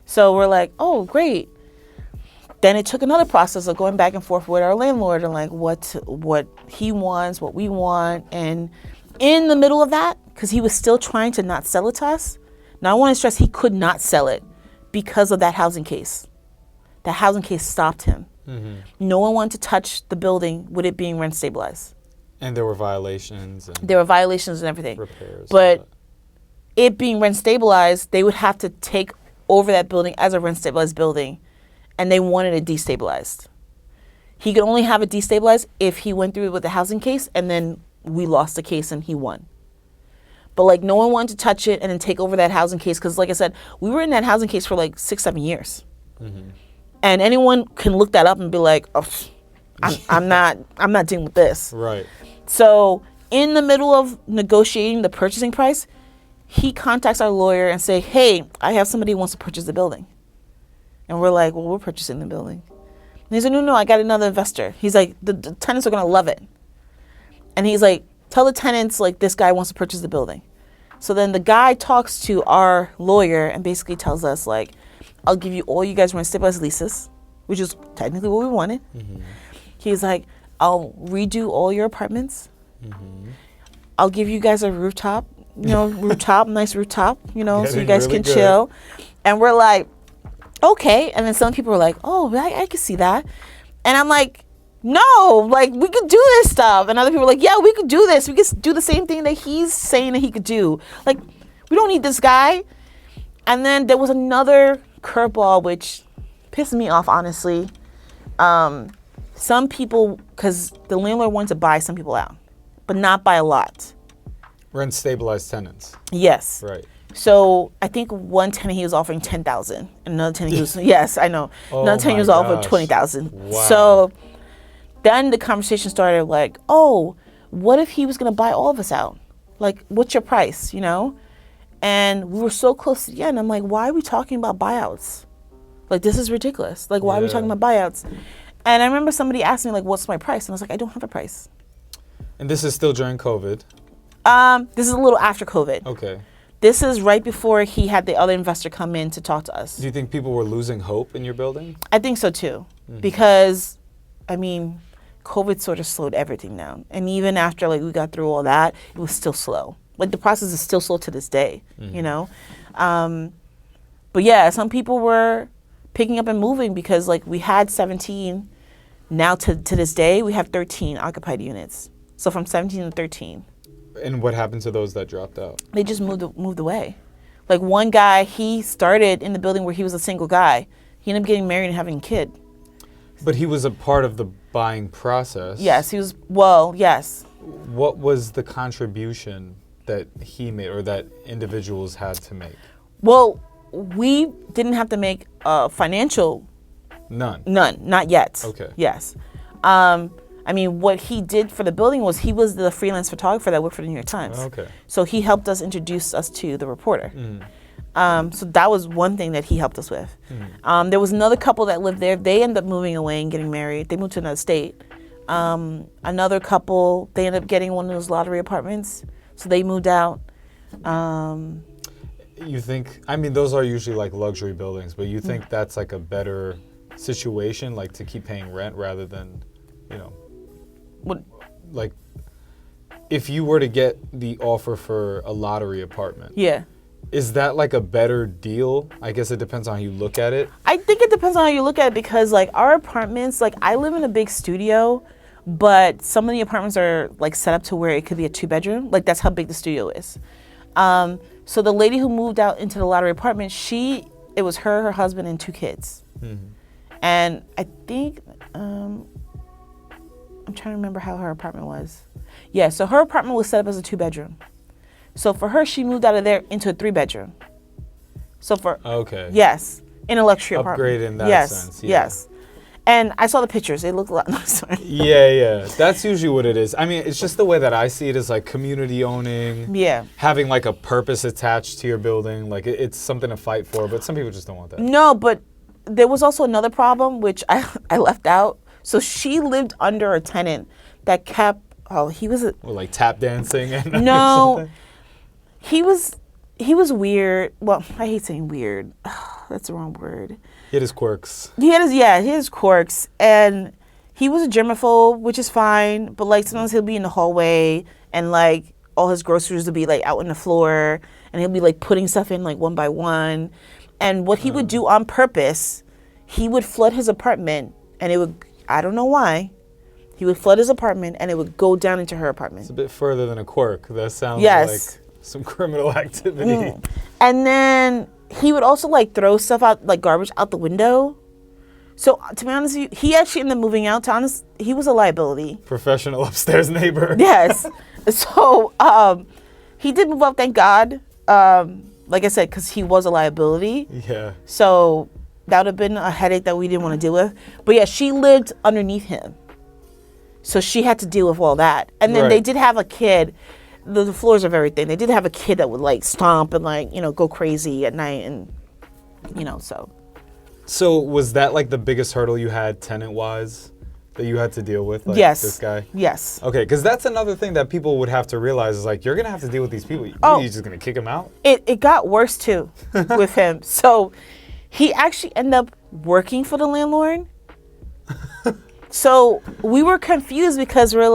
So we're like, oh, great. Then it took another process of going back and forth with our landlord and like what he wants, what we want. And in the middle of that, because he was still trying to not sell it to us. Now I want to stress he could not sell it because of that housing case. That housing case stopped him. Mm-hmm. No one wanted to touch the building with it being rent stabilized. And there were violations. And there were violations and everything. Repairs. But it being rent stabilized, they would have to take over that building as a rent stabilized building. And they wanted it destabilized. He could only have it destabilized if he went through with the housing case and then we lost the case and he won. But like no one wanted to touch it and then take over that housing case because like I said, we were in that housing case for like 6-7 years. Mm-hmm. And anyone can look that up and be like, oh, I'm not dealing with this. Right. So in the middle of negotiating the purchasing price, he contacts our lawyer and say, hey, I have somebody who wants to purchase the building. And we're like, well, we're purchasing the building. And he's like, no, I got another investor. He's like, the tenants are going to love it. And he's like, tell the tenants, like, this guy wants to purchase the building. So then the guy talks to our lawyer and basically tells us, like, I'll give you all you guys rent stabilized leases, which is technically what we wanted. Mm-hmm. He's like, I'll redo all your apartments. Mm-hmm. I'll give you guys a rooftop rooftop, nice rooftop, so you Getting guys really can good. chill. And we're like, okay. And then some people were like, oh, I can see that. And I'm like, no, like, we could do this stuff. And other people were like, yeah, we could do this. We could do the same thing that he's saying that he could do. Like, we don't need this guy. And then there was another curveball, which pissed me off, honestly. Some people, because the landlord wanted to buy some people out, but not by a lot. Rent stabilized tenants. Yes. Right. So I think one tenant he was offering 10,000, and another tenant he was yes, I know. Oh Another tenant he was my offering gosh. 20,000. Wow. So then the conversation started like, oh, what if he was gonna buy all of us out? Like, what's your price? And we were so close to the end. I'm like, why are we talking about buyouts? Like, this is ridiculous. Like, why are we talking about buyouts? And I remember somebody asked me like, what's my price? And I was like, I don't have a price. And this is still during COVID. This is a little after COVID. Okay. This is right before he had the other investor come in to talk to us. Do you think people were losing hope in your building? I think so too, because, COVID sort of slowed everything down. And even after we got through all that, it was still slow. Like, the process is still slow to this day, But yeah, some people were picking up and moving because we had 17. Now to this day, we have 13 occupied units. So from 17 to 13. And what happened to those that dropped out? They just moved away. Like, one guy, he started in the building where he was a single guy. He ended up getting married and having a kid. But he was a part of the buying process. Yes, yes. What was the contribution that he made or that individuals had to make? Well, we didn't have to make a financial. None. Not yet. Okay. Yes. What he did for the building was he was the freelance photographer that worked for the New York Times. Okay. So he helped us introduce us to the reporter. So that was one thing that he helped us with. There was another couple that lived there. They ended up moving away and getting married. They moved to another state. Another couple, they ended up getting one of those lottery apartments. So they moved out. You think, those are usually luxury buildings, but you think that's a better situation, to keep paying rent rather than, What? If you were to get the offer for a lottery apartment. Yeah. Is that a better deal? I guess it depends on how you look at it. I think it depends on how you look at it because our apartments, I live in a big studio, but some of the apartments are set up to where it could be a 2-bedroom. That's how big the studio is. So the lady who moved out into the lottery apartment, it was her husband, and 2 kids. And I think, I'm trying to remember how her apartment was. Yeah, so her apartment was set up as a 2-bedroom. So for her, she moved out of there into a 3-bedroom. So Okay. Yes, in a luxury apartment. Upgrade in that sense. Yeah. Yes. And I saw the pictures. They look a lot. No, sorry. Yeah. That's usually what it is. It's just the way that I see it is community owning. Yeah. Having a purpose attached to your building. It's something to fight for, but some people just don't want that. No, but there was also another problem, which I left out. So she lived under a tenant that kept, he was a... Or tap dancing and No, he was weird. Well, I hate saying weird. That's the wrong word. He had his quirks. He had his quirks, and he was a germaphobe, which is fine. But sometimes he'll be in the hallway, and all his groceries will be out on the floor, and he'll be putting stuff in one by one. And what he would do on purpose, he would flood his apartment, and it would, I don't know why, he would flood his apartment, and it would go down into her apartment. It's a bit further than a quirk. That sounds Yes. some criminal activity. And then he would also throw stuff out, garbage out the window. So to be honest with you, he actually ended up moving out. He was a liability. Professional upstairs neighbor. Yes. So he did move out, thank God. Like I said, because he was a liability. Yeah. So that would have been a headache that we didn't want to deal with. But yeah, she lived underneath him. So she had to deal with all that. And then they did have a kid. The floors are very thin. They did have a kid that would stomp and go crazy at night and so. So was that the biggest hurdle you had tenant-wise that you had to deal with? Yes. This guy? Yes. Okay, because that's another thing that people would have to realize is you're going to have to deal with these people. You're just going to kick them out? It got worse too with him. So he actually ended up working for the landlord. So we were confused because we're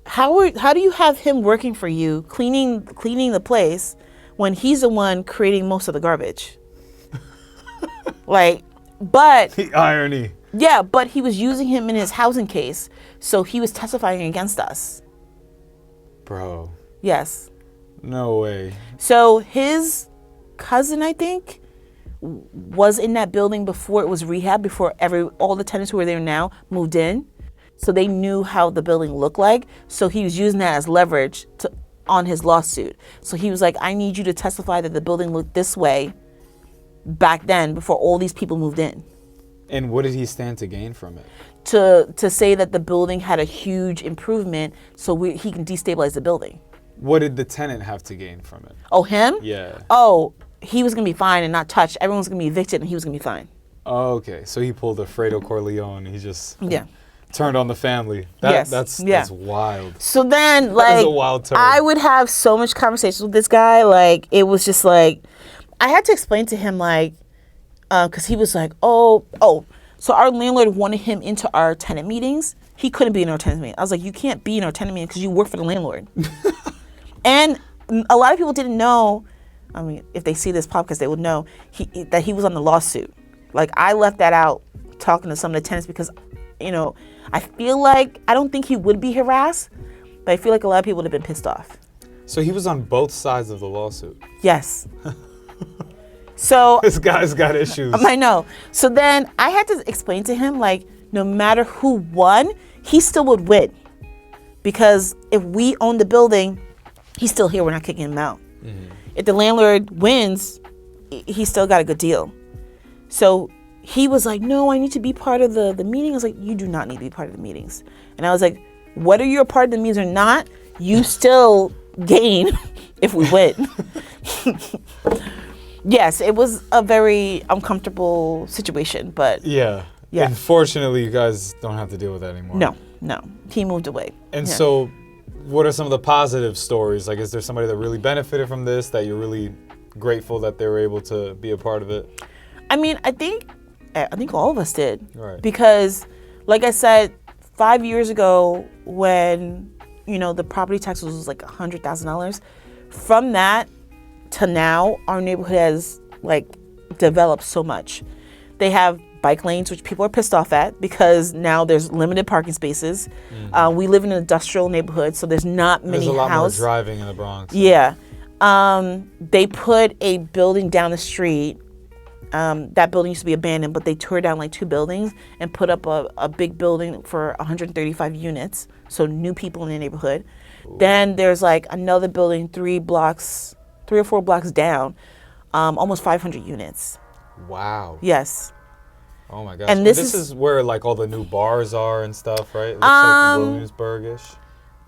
how do you have him working for you, cleaning the place, when he's the one creating most of the garbage? Like, but The irony. yeah, but he was using him in his housing case, so he was testifying against us. Bro. Yes. No way. So his cousin, I think, was in that building before it was rehab, before all the tenants who are there now moved in. So they knew how the building looked like. So he was using that as leverage on his lawsuit. So he was like, I need you to testify that the building looked this way back then before all these people moved in. And what did he stand to gain from it? To say that the building had a huge improvement so he can destabilize the building. What did the tenant have to gain from it? Oh, him? Yeah. Oh, he was going to be fine and not touched. Everyone was going to be evicted and he was going to be fine. Oh, okay. So he pulled a Fredo Corleone. He just turned on the family. Yes. That's wild. So then, That is a wild turn. I would have so much conversations with this guy. Like, it was just like, I had to explain to him, like, because he was like, oh. So our landlord wanted him into our tenant meetings. He couldn't be in our tenant meeting. I was like, you can't be in our tenant meeting because you work for the landlord. And a lot of people didn't know. I mean, if they see this podcast, they would know that he was on the lawsuit. Like, I left that out talking to some of the tenants because, I feel like, I don't think he would be harassed, but I feel like a lot of people would have been pissed off. So he was on both sides of the lawsuit. Yes. So This guy's got issues. I know. So then I had to explain to him, like, no matter who won, he still would win. Because if we own the building, he's still here. We're not kicking him out. Mm-hmm. If the landlord wins, he still got a good deal. So he was like, no, I need to be part of the meeting. I was like, you do not need to be part of the meetings. And I was like, whether you're a part of the meetings or not, you still gain if we win. Yes, it was a very uncomfortable situation, but yeah. Unfortunately, you guys don't have to deal with that anymore. No. He moved away. And so what are some of the positive stories? Like, is there somebody that really benefited from this, that you're really grateful that they were able to be a part of it? I mean, I think all of us did. Right. Because, like I said, 5 years ago when, the property tax was like $100,000, from that to now, our neighborhood has, like, developed so much. They have bike lanes, which people are pissed off at because now there's limited parking spaces. Mm-hmm. We live in an industrial neighborhood, so there's not many houses. There's a lot more driving in the Bronx. Yeah. They put a building down the street. That building used to be abandoned, but they tore down like 2 buildings and put up a big building for 135 units, so new people in the neighborhood. Ooh. Then there's like another building 3 or 4 blocks down, almost 500 units. Wow. Yes. Oh my gosh. And this is where like all the new bars are and stuff, right? It looks like Williamsburg-ish.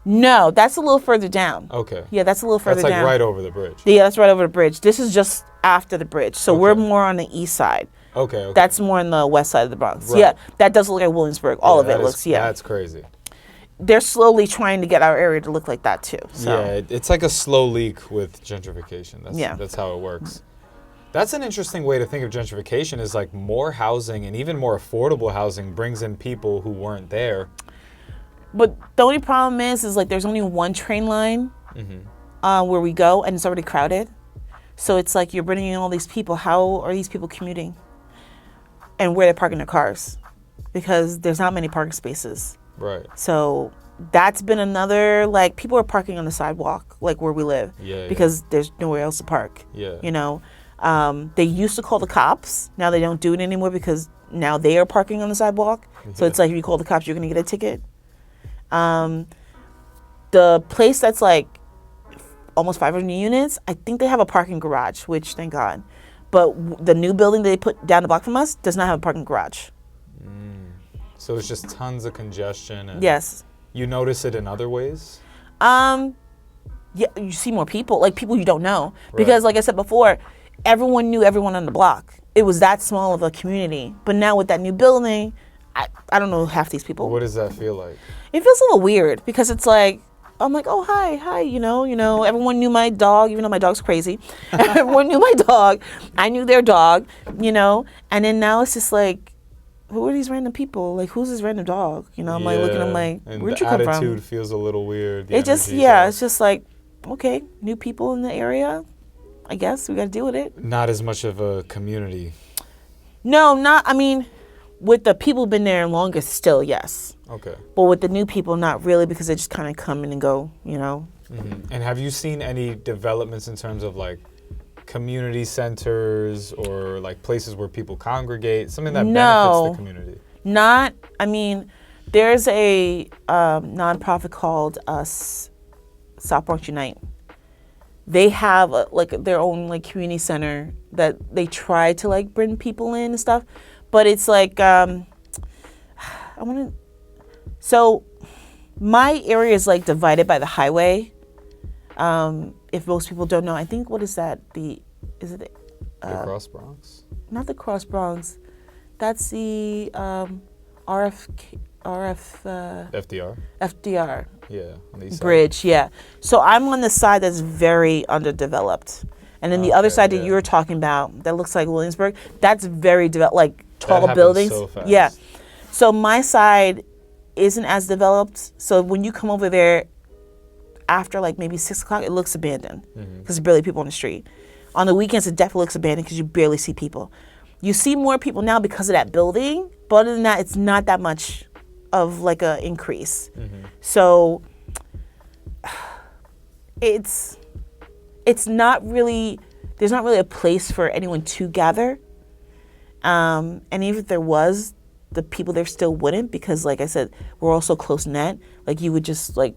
No, that's a little further down. Okay. Yeah, that's a little further down. That's like right over the bridge. Yeah, that's right over the bridge. This is just after the bridge. So we're more on the east side. Okay. That's more on the west side of the Bronx. Right. Yeah, that does look like Williamsburg. All of it looks, That's crazy. They're slowly trying to get our area to look like that too. So. Yeah, it's like a slow leak with gentrification. That's how it works. That's an interesting way to think of gentrification, is like more housing and even more affordable housing brings in people who weren't there. But the only problem is like there's only one train line where we go, and it's already crowded. So it's like you're bringing in all these people. How are these people commuting? And where they're parking their cars? Because there's not many parking spaces. Right. So that's been another, like, people are parking on the sidewalk, like where we live. Because there's nowhere else to park. Yeah. They used to call the cops. Now they don't do it anymore because now they are parking on the sidewalk. So it's like if you call the cops, you're going to get a ticket. The place that's like almost 500 units, I think they have a parking garage, which thank God. But the new building they put down the block from us does not have a parking garage. So it's just tons of congestion. And yes. You notice it in other ways? Yeah, you see more people, like people you don't know. Because like I said before, everyone knew everyone on the block. It was that small of a community. But now with that new building, I don't know half these people. What does that feel like? It feels a little weird because it's like, I'm like, oh, hi, you know, everyone knew my dog, even though my dog's crazy. Everyone knew my dog. I knew their dog, and then now it's just like, who are these random people? Like, who's this random dog? You know, I'm like looking, I'm like, and where'd the you come from? attitude feels a little weird. It just, it's just like, okay, new people in the area. I guess we got to deal with it. Not as much of a community. No, I mean, with the people who've been there longest, still, yes. Okay. But with the new people, not really, because they just kind of come in and go, you know. Mm-hmm. And have you seen any developments in terms of like community centers or like places where people congregate, something that benefits the community? I mean, there's a nonprofit called South Bronx Unite. They have like their own like community center that they try to like bring people in and stuff, but it's like so my area is like divided by the highway. If most people don't know, I think what is that? The Cross Bronx? Not the Cross Bronx. That's the FDR. Yeah, on the east Bridge, side. yeah. So I'm on the side that's very underdeveloped. And then the other side that you were talking about, that looks like Williamsburg, that's very developed, like taller buildings. So fast. Yeah. So my side isn't as developed. So when you come over there after like maybe 6 o'clock, it looks abandoned because there's barely people on the street. On the weekends, it definitely looks abandoned because you barely see people. You see more people now because of that building, but other than that, it's not that much of like a increase. So it's not really, there's not really a place for anyone to gather. And even if there was, the people there still wouldn't, because like I said, we're all so close knit. Like you would just like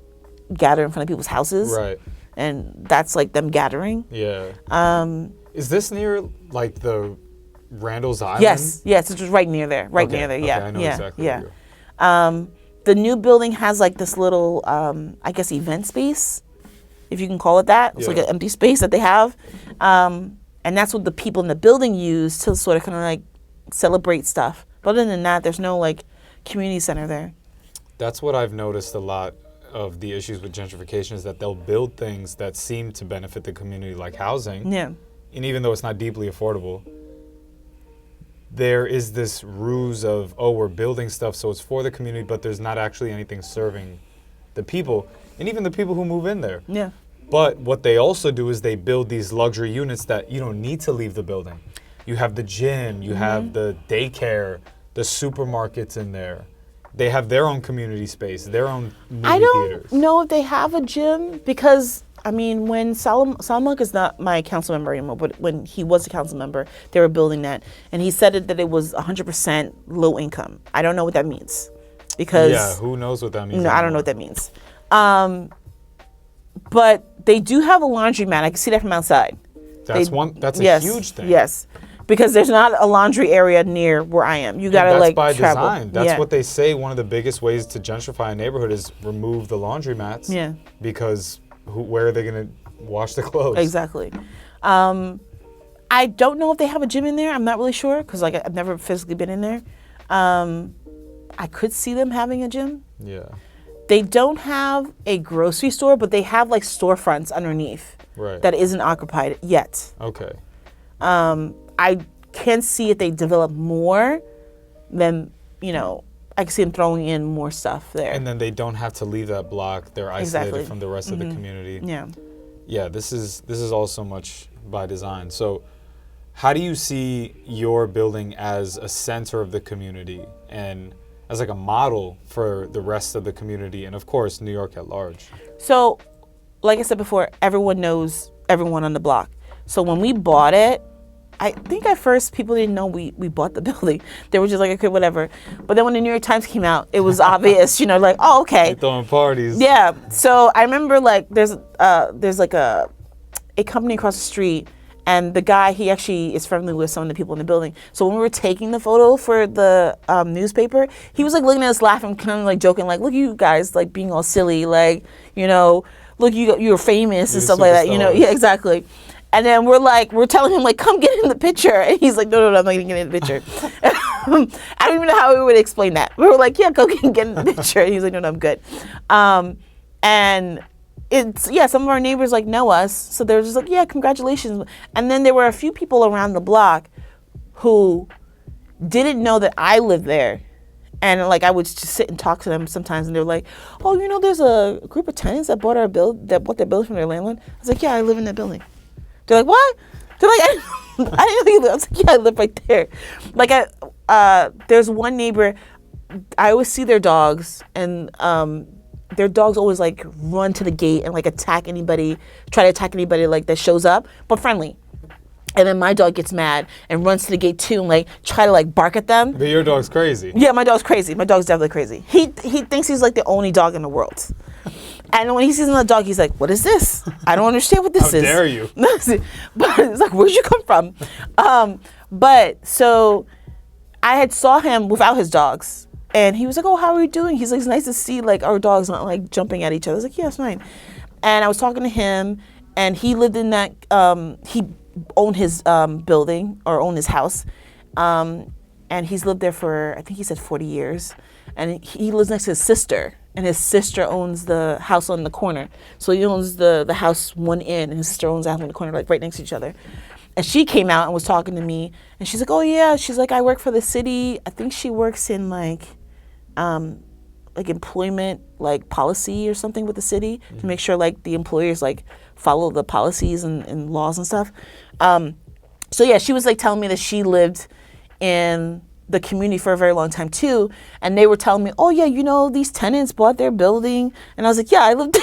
gather in front of people's houses. Right. And that's like them gathering. Yeah. Is this near like the Randall's Island? Yes, it's just right near there. Yeah. I know yeah. exactly Yeah. where you are. The new building has like this little, I guess, event space, if you can call it that. It's like an empty space that they have. And that's what the people in the building use to sort of kind of like celebrate stuff. But other than that, there's no like community center there. That's what I've noticed a lot of the issues with gentrification, is that they'll build things that seem to benefit the community, like housing. Yeah. And even though it's not deeply affordable, there is this ruse of, oh, we're building stuff so it's for the community, but there's not actually anything serving the people, and even the people who move in there. Yeah. But what they also do is they build these luxury units that you don't need to leave the building. You have the gym, you have the daycare, the supermarkets in there. They have their own community space, their own movie theaters. I don't know if they have a gym, because I mean, when Solomon is not my council member anymore, but when he was a council member, they were building that, and he said that it was 100% low income. I don't know what that means, because who knows what that means? No, I don't know what that means. But they do have a laundromat. I can see that from outside. That's a huge thing. Yes, because there's not a laundry area near where I am. You gotta that's like by travel. design. That's what they say. One of the biggest ways to gentrify a neighborhood is remove the laundromats. Yeah. Because where are they going to wash the clothes? Exactly. I don't know if they have a gym in there. I'm not really sure, because like I've never physically been in there. I could see them having a gym. Yeah. They don't have a grocery store, but they have like storefronts underneath. Right. That isn't occupied yet. Okay. I can see if they develop more, then, you know, I can see them throwing in more stuff there. And then they don't have to leave that block. They're isolated from the rest of the community. Yeah. Yeah, this is all so much by design. So how do you see your building as a center of the community and as like a model for the rest of the community and, of course, New York at large? So, like I said before, everyone knows everyone on the block. So when we bought it, I think at first people didn't know we bought the building. They were just like, okay, whatever. But then when the New York Times came out, it was obvious, you know, like, oh, okay. They're throwing parties. Yeah. So I remember like there's like a company across the street, and the guy, he actually is friendly with some of the people in the building. So when we were taking the photo for the newspaper, he was like looking at us laughing, kind of like joking, like, look, you guys like being all silly, like, you know, look, you're famous and stuff like that, you know. Yeah, exactly. And then we're telling him like, come get in the picture. And he's like, no, I'm not gonna get in the picture. I don't even know how we would explain that. We were like, yeah, go get in the picture. And he's like, no, I'm good. And it's, some of our neighbors like know us. So they're just like, yeah, congratulations. And then there were a few people around the block who didn't know that I lived there. And like I would just sit and talk to them sometimes, and they were like, "Oh, there's a group of tenants that bought their building from their landlord." I was like, "Yeah, I live in that building." They're like, "What?" They're like, "I didn't know you live." I was like, "Yeah, I live right there." Like there's one neighbor, I always see their dogs, and their dogs always like run to the gate and like try to attack anybody like that shows up, but friendly. And then my dog gets mad and runs to the gate too and like try to like bark at them. But your dog's crazy. Yeah, my dog's crazy. My dog's definitely crazy. He thinks he's like the only dog in the world. And when he sees another dog, he's like, "What is this? I don't understand what this is." How dare you? But it's like, where'd you come from? But so I had saw him without his dogs. And he was like, "Oh, how are you doing?" He's like, "It's nice to see like our dogs not like jumping at each other." I was like, "Yeah, it's fine." And I was talking to him, and he lived in that, he owned his building or owned his house. And he's lived there for, I think he said 40 years. And he lives next to his sister. And his sister owns the house on the corner. So he owns the house one end, and his sister owns the house on the corner, like right next to each other. And she came out and was talking to me. And she's like, "Oh, yeah." She's like, "I work for the city." I think she works in like employment like policy or something with the city to make sure like the employers like follow the policies and laws and stuff. So yeah, she was like telling me that she lived in the community for a very long time too, and they were telling me, "Oh yeah, these tenants bought their building," and I was like, "Yeah, I lived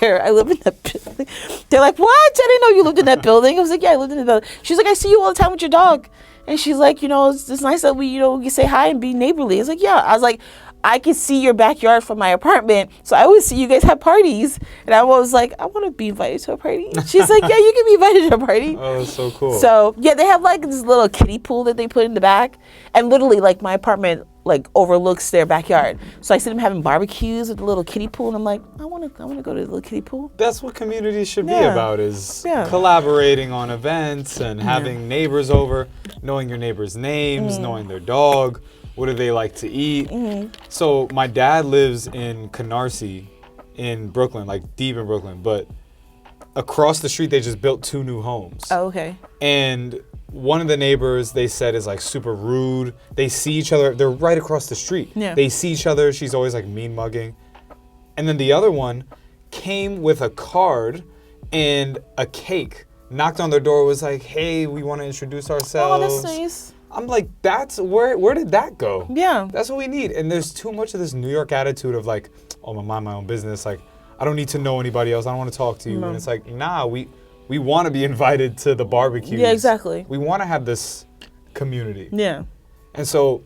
there. I live in that building." They're like, "What? I didn't know you lived in that building." I was like, "Yeah, I lived in the building." She's like, "I see you all the time with your dog," and she's like, "It's nice that we say hi and be neighborly." I was like, "Yeah." I was like, "I can see your backyard from my apartment, so I always see you guys have parties." And I was like, "I want to be invited to a party." She's like, "Yeah, you can be invited to a party." Oh, that's so cool. So yeah, they have like this little kiddie pool that they put in the back, and literally like my apartment like overlooks their backyard. So I see them having barbecues with the little kiddie pool, and I'm like, I want to go to the little kiddie pool. That's what community should be Yeah. about, is Yeah. collaborating on events and having neighbors over, knowing your neighbors' names, knowing their dog, what do they like to eat. So my dad lives in Canarsie in Brooklyn, like deep in Brooklyn, but across the street they just built 2 new homes. Oh, okay. And one of the neighbors, they said, is like super rude. They see each other. They're right across the street. Yeah. They see each other. She's always like mean mugging. And then the other one came with a card and a cake, knocked on their door, was like, "Hey, we want to introduce ourselves." Oh, that's nice. I'm like, that's where did that go? Yeah. That's what we need. And there's too much of this New York attitude of like, "Oh, I mind my own business. Like, I don't need to know anybody else. I don't want to talk to you." No. And it's like, nah, we want to be invited to the barbecues. Yeah, exactly. We want to have this community. Yeah. And so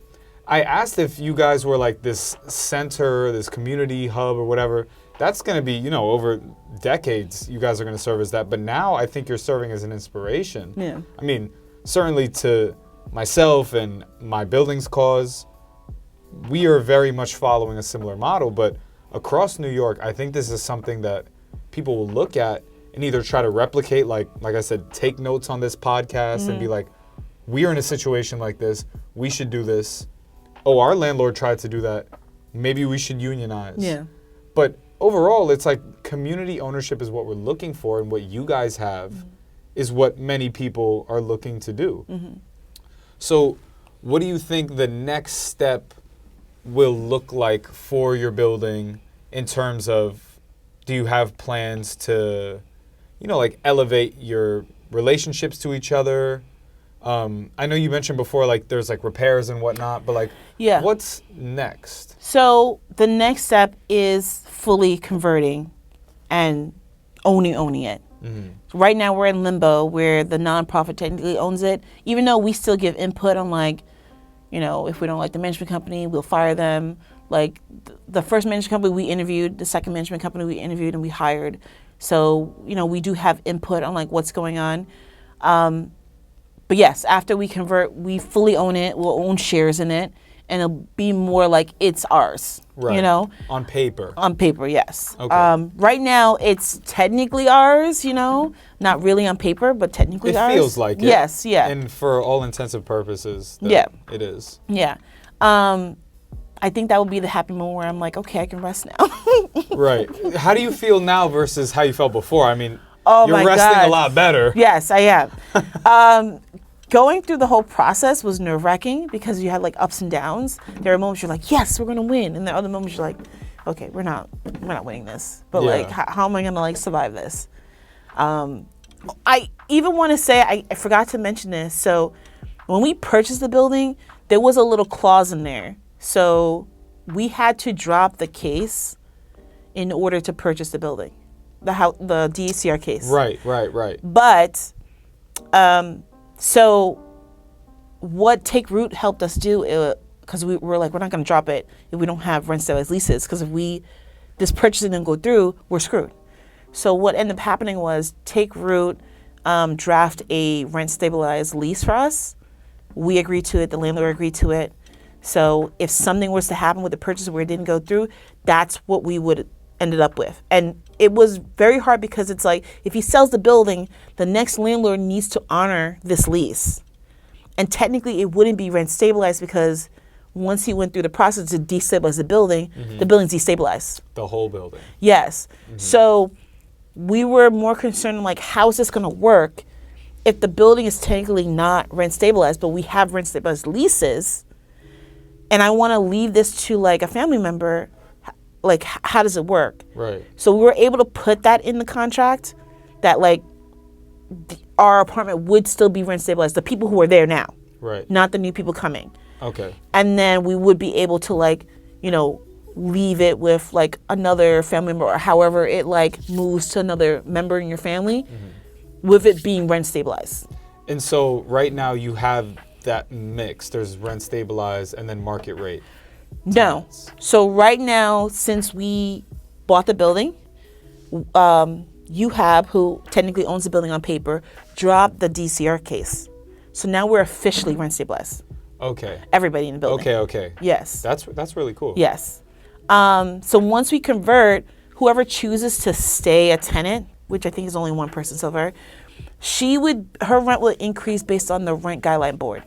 I asked if you guys were like this center, this community hub or whatever. That's going to be, over decades, you guys are going to serve as that. But now I think you're serving as an inspiration. Yeah. I mean, certainly to myself and my building's cause, we are very much following a similar model. But across New York, I think this is something that people will look at and either try to replicate, like I said, take notes on this podcast and be like, "We are in a situation like this. We should do this. Oh, our landlord tried to do that. Maybe we should unionize." Yeah. But overall, it's like community ownership is what we're looking for, and what you guys have is what many people are looking to do. So what do you think the next step will look like for your building in terms of, do you have plans to, like elevate your relationships to each other? I know you mentioned before, like there's like repairs and whatnot, but like, Yeah. what's next? So the next step is fully converting and owning it. Right now we're in limbo where the nonprofit technically owns it, even though we still give input on like, if we don't like the management company, we'll fire them. Like the first management company we interviewed, the second management company we interviewed and we hired. So, we do have input on like what's going on. But yes, after we convert, we fully own it. We'll own shares in it, and it'll be more like it's ours. Right. On paper. On paper, yes. Okay. Right now, it's technically ours. Not really on paper, but technically It ours. feels like it. Yes. Yeah. And for all intensive purposes, it is. Yeah. I think that would be the happy moment where I'm like, okay, I can rest now. Right. How do you feel now versus how you felt before? I mean, Oh you're my resting God. a lot better. Yes, I am. going through the whole process was nerve-wracking because you had like ups and downs. There are moments you're like, yes, we're gonna win, and there are other moments you're like, okay, we're not winning this. But like, how am I gonna like survive this? I even want to say I forgot to mention this. So when we purchased the building, there was a little clause in there. So we had to drop the case in order to purchase the building, the DCR case. Right. But so what Take Root helped us do, because we were like, we're not going to drop it if we don't have rent stabilized leases, because if this purchasing didn't go through, we're screwed. So what ended up happening was Take Root draft a rent stabilized lease for us. We agreed to it. The landlord agreed to it. So if something was to happen with the purchase where it didn't go through, that's what we would ended up with. And it was very hard because it's like, if he sells the building, the next landlord needs to honor this lease. And technically it wouldn't be rent stabilized because once he went through the process to destabilize the building's destabilized. The whole building. Yes. So we were more concerned like, how is this going to work if the building is technically not rent stabilized, but we have rent stabilized leases, and I want to leave this to like a family member, like how does it work? Right. So we were able to put that in the contract that like our apartment would still be rent stabilized, the people who are there now. Right. Not the new people coming. Okay. And then we would be able to like, leave it with like another family member, or however it like moves to another member in your family, with it being rent stabilized. And so right now you have that mix. There's rent stabilized and then market rate. No. So right now, since we bought the building, UHAB, who technically owns the building on paper, dropped the DCR case. So now we're officially rent stabilized. Okay. Everybody in the building. Okay. Yes. That's really cool. Yes. So once we convert, whoever chooses to stay a tenant, which I think is only one person so far, her rent will increase based on the rent guideline board.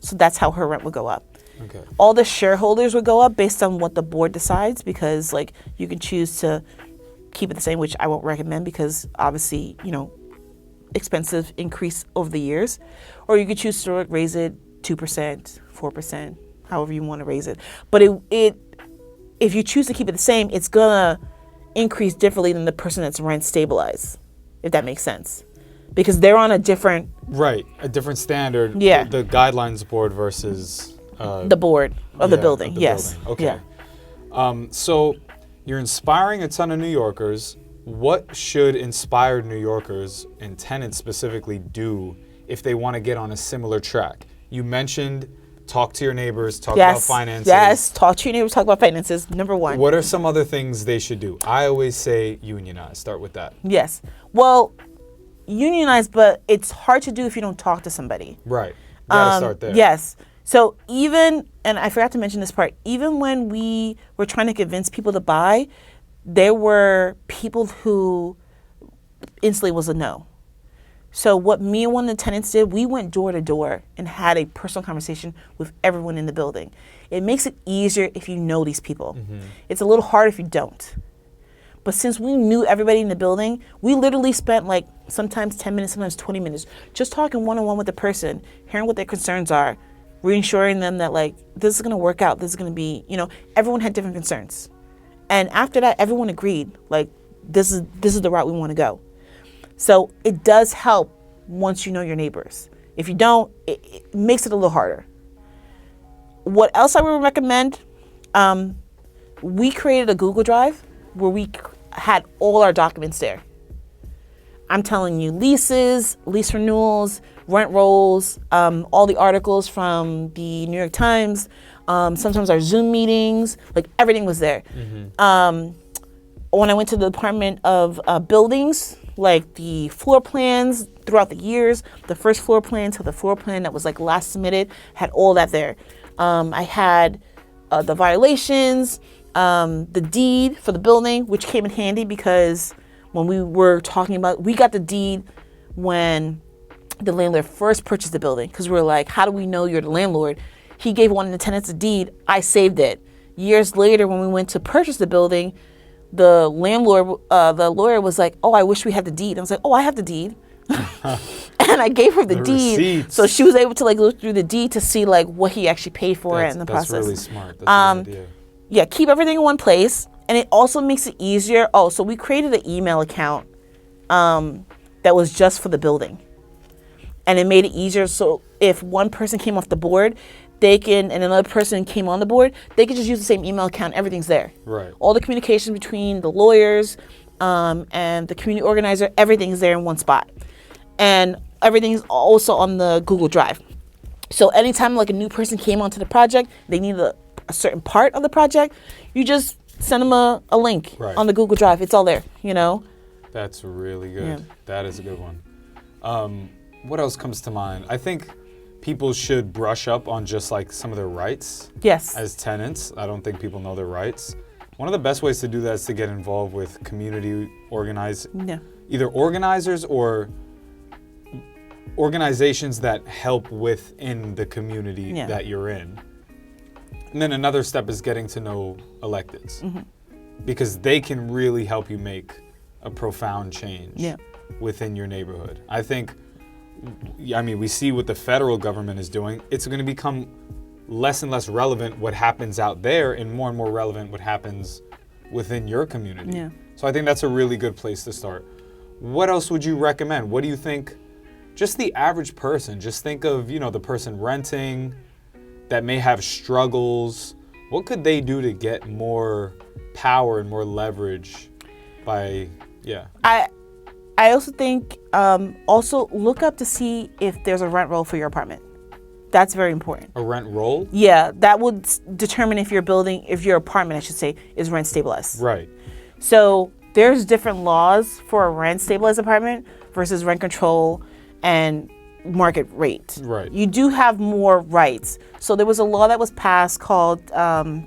So that's how her rent would go up. Okay. All the shareholders would go up based on what the board decides, because like you can choose to keep it the same, which I won't recommend because obviously, expensive increase over the years, or you could choose to raise it 2%, 4%, however you want to raise it. But if you choose to keep it the same, it's gonna increase differently than the person that's rent stabilized, if that makes sense, because they're on a different standard. Yeah. The guidelines board versus the board of the building. Yes. Building. Okay. Yeah. So you're inspiring a ton of New Yorkers. What should inspired New Yorkers and tenants specifically do if they want to get on a similar track? You mentioned talk to your neighbors, talk about finances. Yes, talk to your neighbors, talk about finances, number one. What are some other things they should do? I always say unionize. Start with that. Yes. Well, unionize, but it's hard to do if you don't talk to somebody. Right. You gotta start there. Yes. So even, and I forgot to mention this part, even when we were trying to convince people to buy, there were people who instantly was a no. So what me and one of the tenants did, we went door to door and had a personal conversation with everyone in the building. It makes it easier if you know these people. It's a little hard if you don't. But since we knew everybody in the building, we literally spent like sometimes 10 minutes, sometimes 20 minutes, just talking one-on-one with the person, hearing what their concerns are, reassuring them that like, this is gonna work out, this is gonna be, everyone had different concerns. And after that, everyone agreed, like, this is the route we wanna go. So it does help once you know your neighbors. If you don't, it makes it a little harder. What else I would recommend? We created a Google Drive where we had all our documents there. I'm telling you, leases, lease renewals, rent rolls, all the articles from the New York Times, sometimes our Zoom meetings, like everything was there. When I went to the Department of Buildings, like the floor plans throughout the years, the first floor plan to the floor plan that was like last submitted, had all that there. I had the violations, the deed for the building, which came in handy because when we were talking about, we got the deed when the landlord first purchased the building, because we were like, how do we know you're the landlord? He gave one of the tenants a deed, I saved it. Years later, when we went to purchase the building, the landlord, the lawyer was like, oh, I wish we had the deed. I was like, oh, I have the deed. And And I gave her the deed, receipts. so she was able to like look through the deed to see like what he actually paid for it in the That's process. really smart. That's a good idea. Yeah, keep everything in one place, and it also makes it easier. Oh, so we created an email account that was just for the building, and it made it easier. So if one person came off the board, they can, and another person came on the board, they can just use the same email account. Everything's there. Right. All the communication between the lawyers and the community organizer, everything's there in one spot, and everything's also on the Google Drive. So anytime like a new person came onto the project, they needed a certain part of the project, you just send them a link on the Google Drive. It's all there, you know? That's really good. Yeah. That is a good one. What else comes to mind? I think people should brush up on just like some of their rights. Yes. As tenants. I don't think people know their rights. One of the best ways to do that is to get involved with community either organizers or organizations that help within the community that you're in. And then another step is getting to know electeds, because they can really help you make a profound change within your neighborhood. I mean, we see what the federal government is doing. It's going to become less and less relevant what happens out there and more relevant what happens within your community. Yeah. So I think that's a really good place to start. What else would you recommend? What do you think, just the average person, just think of, the person renting that may have struggles. What could they do to get more power and more leverage by, I also think, also look up to see if there's a rent roll for your apartment. That's very important. A rent roll? Yeah, that would determine if your apartment, I should say, is rent stabilized. Right. So there's different laws for a rent stabilized apartment versus rent control and market rate. Right. You do have more rights. So there was a law that was passed called, what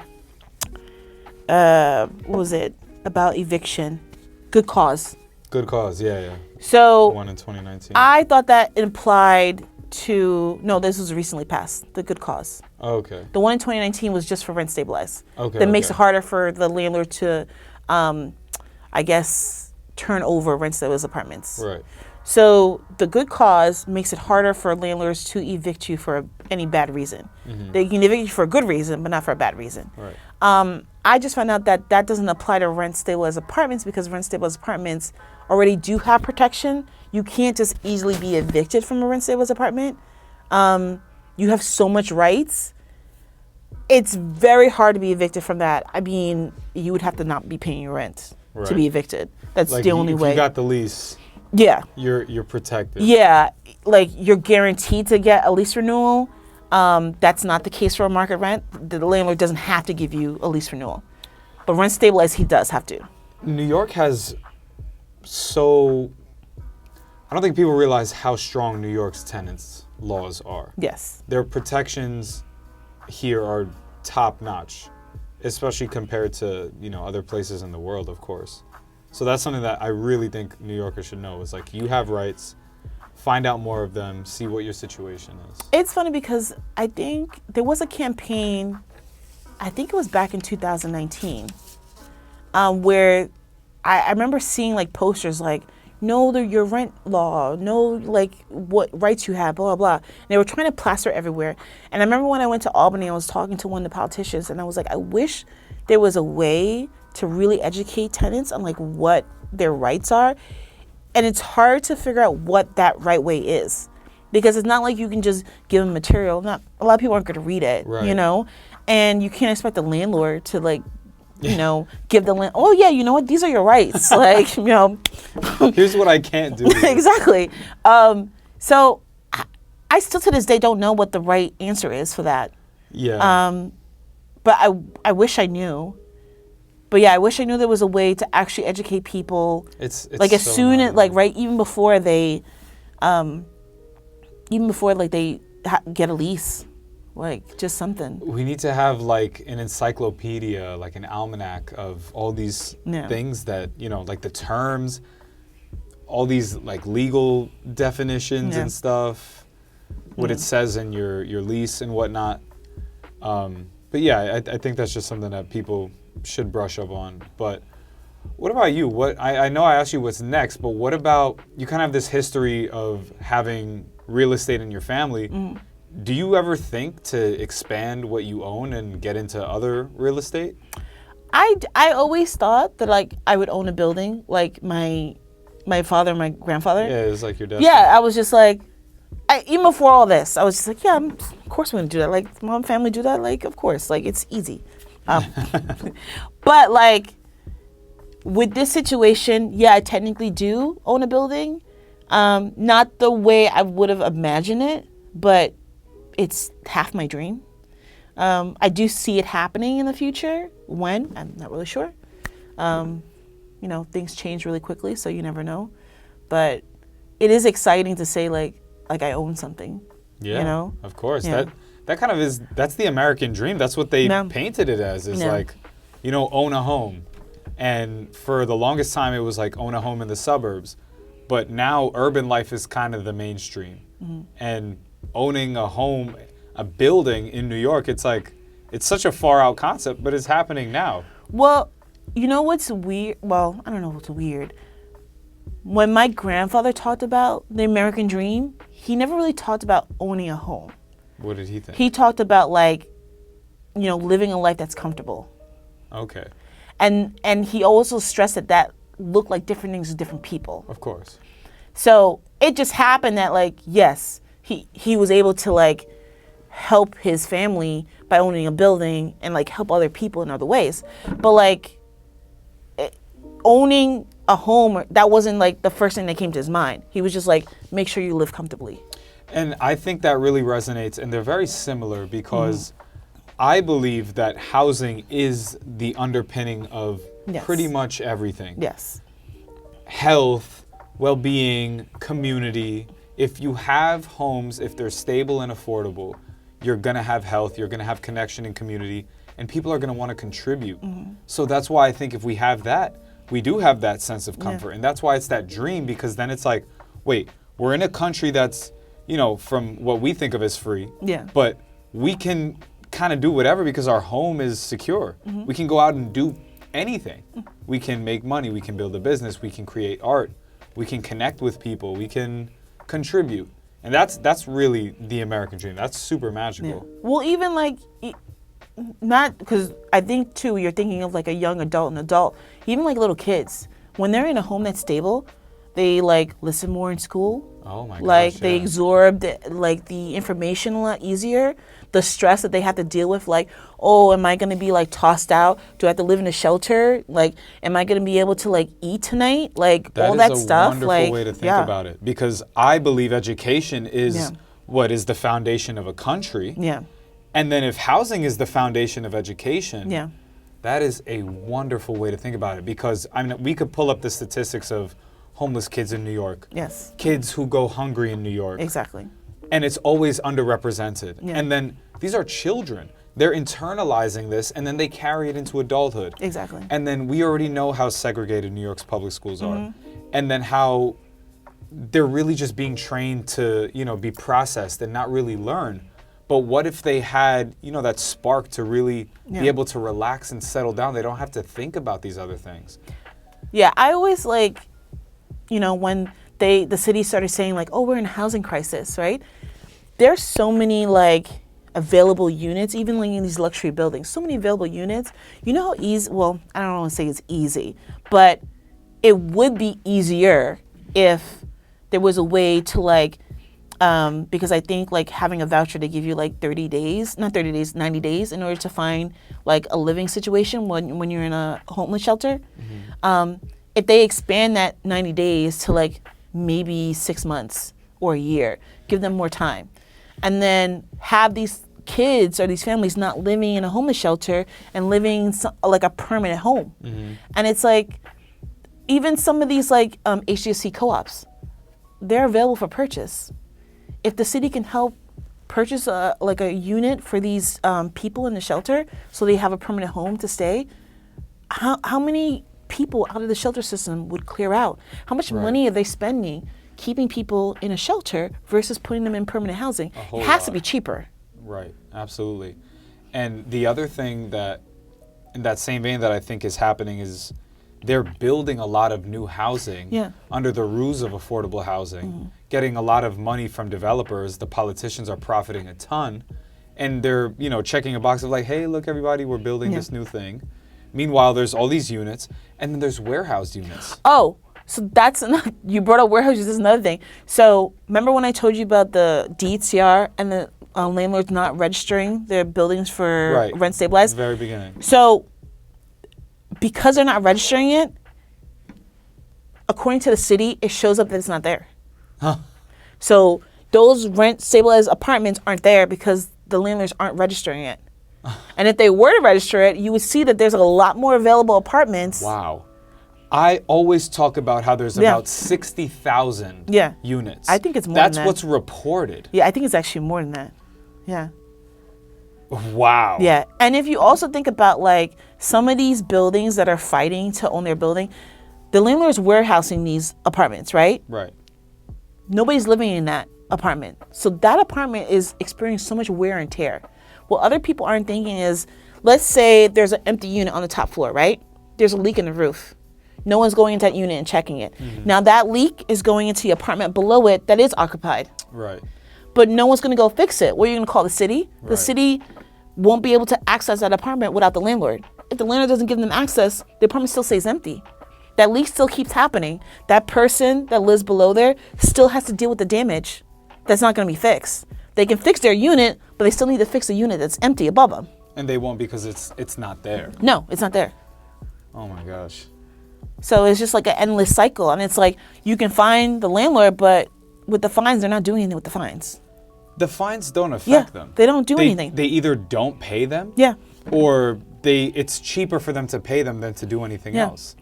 was it? About eviction. Good cause. Good cause, yeah. So one in 2019. I thought that it applied to, no, this was recently passed, the good cause. Okay. The one in 2019 was just for rent stabilized. Okay. That makes it harder for the landlord to, I guess, turn over rent stabilized apartments. Right. So the good cause makes it harder for landlords to evict you for any bad reason. They can evict you for a good reason, but not for a bad reason. Right. I just found out that doesn't apply to rent stabilized apartments because rent stabilized apartments already do have protection. You can't just easily be evicted from a rent stabilized apartment. You have so much rights. It's very hard to be evicted from that. I mean, you would have to not be paying your rent to be evicted. That's like the only way. If you got the lease, you're protected. Yeah, like you're guaranteed to get a lease renewal. That's not the case for a market rent. The landlord doesn't have to give you a lease renewal. But rent stabilized, he does have to. New York has I don't think people realize how strong New York's tenants laws are. Yes. Their protections here are top notch, especially compared to, other places in the world, of course. So that's something that I really think New Yorkers should know is like, you have rights, find out more of them, see what your situation is. It's funny because I think there was a campaign, I think it was back in 2019, where I remember seeing like posters like, know your rent law, know like what rights you have, blah, blah, blah. And they were trying to plaster everywhere. And I remember when I went to Albany, I was talking to one of the politicians and I was like, I wish there was a way to really educate tenants on like what their rights are. And it's hard to figure out what that right way is because it's not like you can just give them material. Not a lot of people aren't going to read it, and you can't expect the landlord to like, give the land. Oh yeah, you know what? These are your rights. Like, here's what I can't do. Exactly. So I still to this day don't know what the right answer is for that. Yeah. But I wish I knew. But yeah, I wish I knew there was a way to actually educate people. It's like as so soon as like even before they, get a lease, like just something. We need to have like an encyclopedia, like an almanac of all these things that like the terms, all these like legal definitions and stuff, what it says in your lease and whatnot. But yeah, I think that's just something that people should brush up on. But What about you? I know I asked you what's next, but what about, you kind of have this history of having real estate in your family. Do you ever think to expand what you own and get into other real estate? I always thought that like I would own a building like my father and my grandfather. Yeah, it's like your destiny. Yeah, I was just like, even before all this, I was just like, yeah, of course we're gonna do that. Like, mom, family do that. Like, of course, like it's easy. But like with this situation, yeah, I technically do own a building. Not the way I would have imagined it, but it's half my dream. I do see it happening in the future. When? I'm not really sure. Things change really quickly, so you never know. But it is exciting to say like I own something. Yeah, of course. Yeah. That kind of is, that's the American dream. That's what they painted it as, is like, own a home. And for the longest time, it was like own a home in the suburbs. But now urban life is kind of the mainstream. And owning a home, a building in New York, it's like, it's such a far out concept, but it's happening now. Well, you know what's weird? Well, I don't know what's weird. When my grandfather talked about the American dream, he never really talked about owning a home. What did he think? He talked about like, living a life that's comfortable. Okay. And he also stressed that looked like different things to different people. Of course. So it just happened that like, yes, he was able to like help his family by owning a building and like help other people in other ways. But like owning a home, that wasn't like the first thing that came to his mind. He was just like, make sure you live comfortably. And I think that really resonates, and they're very similar because I believe that housing is the underpinning of pretty much everything. Yes. Health, well-being, community. If you have homes, if they're stable and affordable, you're going to have health, you're going to have connection and community, and people are going to want to contribute. So that's why I think if we have that, we do have that sense of comfort. And that's why it's that dream, because then it's like, wait, we're in a country that's, from what we think of as free, but we can kind of do whatever because our home is secure. We can go out and do anything. We can make money, we can build a business, we can create art, we can connect with people, we can contribute. And that's really the American dream. That's super magical. Yeah. Well, even like, not because I think too, you're thinking of like a young adult and adult, even like little kids, when they're in a home that's stable, they like listen more in school. Oh my gosh. Like they absorb the information a lot easier. The stress that they have to deal with, like, oh, am I going to be like tossed out? Do I have to live in a shelter? Like, am I going to be able to like eat tonight? Like all that stuff. That is a wonderful way to think about it, because I believe education is what is the foundation of a country. Yeah. And then if housing is the foundation of education, that is a wonderful way to think about it, because I mean, we could pull up the statistics of homeless kids in New York. Yes. Kids who go hungry in New York. Exactly. And it's always underrepresented. Yeah. And then these are children. They're internalizing this, and then they carry it into adulthood. Exactly. And then we already know how segregated New York's public schools are. And then how they're really just being trained to, be processed and not really learn. But what if they had, that spark to really be able to relax and settle down? They don't have to think about these other things. Yeah, I always like, when the city started saying like, oh, we're in a housing crisis, right? There's so many like available units, even like in these luxury buildings, so many available units. You know how easy, well, I don't want to say it's easy, but it would be easier if there was a way to like, because I think like having a voucher to give you like 90 days in order to find like a living situation when you're in a homeless shelter. If they expand that 90 days to like maybe 6 months or a year, give them more time, and then have these kids or these families not living in a homeless shelter and living like a permanent home. And it's like, even some of these like HDSC co-ops, they're available for purchase. If the city can help purchase a unit for these people in the shelter so they have a permanent home to stay, how many people out of the shelter system would clear out? How much money are they spending keeping people in a shelter versus putting them in permanent housing? It has to be cheaper. Right, absolutely. And the other thing that, in that same vein, that I think is happening is they're building a lot of new housing under the ruse of affordable housing, getting a lot of money from developers. The politicians are profiting a ton, and they're, you know, checking a box of like, hey, look, everybody, we're building this new thing. Meanwhile, there's all these units, and then there's warehouse units. Oh, so that's another, you brought up warehouses. This is another thing. So remember when I told you about the DTR and the landlords not registering their buildings for rent stabilized? Very beginning. So because they're not registering it, according to the city, it shows up that it's not there. Huh. So those rent stabilized apartments aren't there because the landlords aren't registering it. And if they were to register it, you would see that there's a lot more available apartments. Wow. I always talk about how there's about 60,000 units. I think it's more than that. That's what's reported. Yeah, I think it's actually more than that. Yeah. Wow. Yeah. And if you also think about like some of these buildings that are fighting to own their building, the landlord's warehousing these apartments, right? Right. Nobody's living in that apartment. So that apartment is experiencing so much wear and tear. What other people aren't thinking is, let's say there's an empty unit on the top floor, right? There's a leak in the roof. No one's going into that unit and checking it. Now that leak is going into the apartment below it that is occupied. Right. But no one's going to go fix it. What are you going to call the city? The city won't be able to access that apartment without the landlord. If the landlord doesn't give them access, the apartment still stays empty. That leak still keeps happening. That person that lives below there still has to deal with the damage that's not going to be fixed. They can fix their unit, but they still need to fix the unit that's empty above them. And they won't because it's not there. No, it's not there. Oh my gosh. So it's just like an endless cycle. And it's like you can fine the landlord, but with the fines, they're not doing anything with the fines. The fines don't affect them. They don't do anything. They either don't pay them or it's cheaper for them to pay them than to do anything else.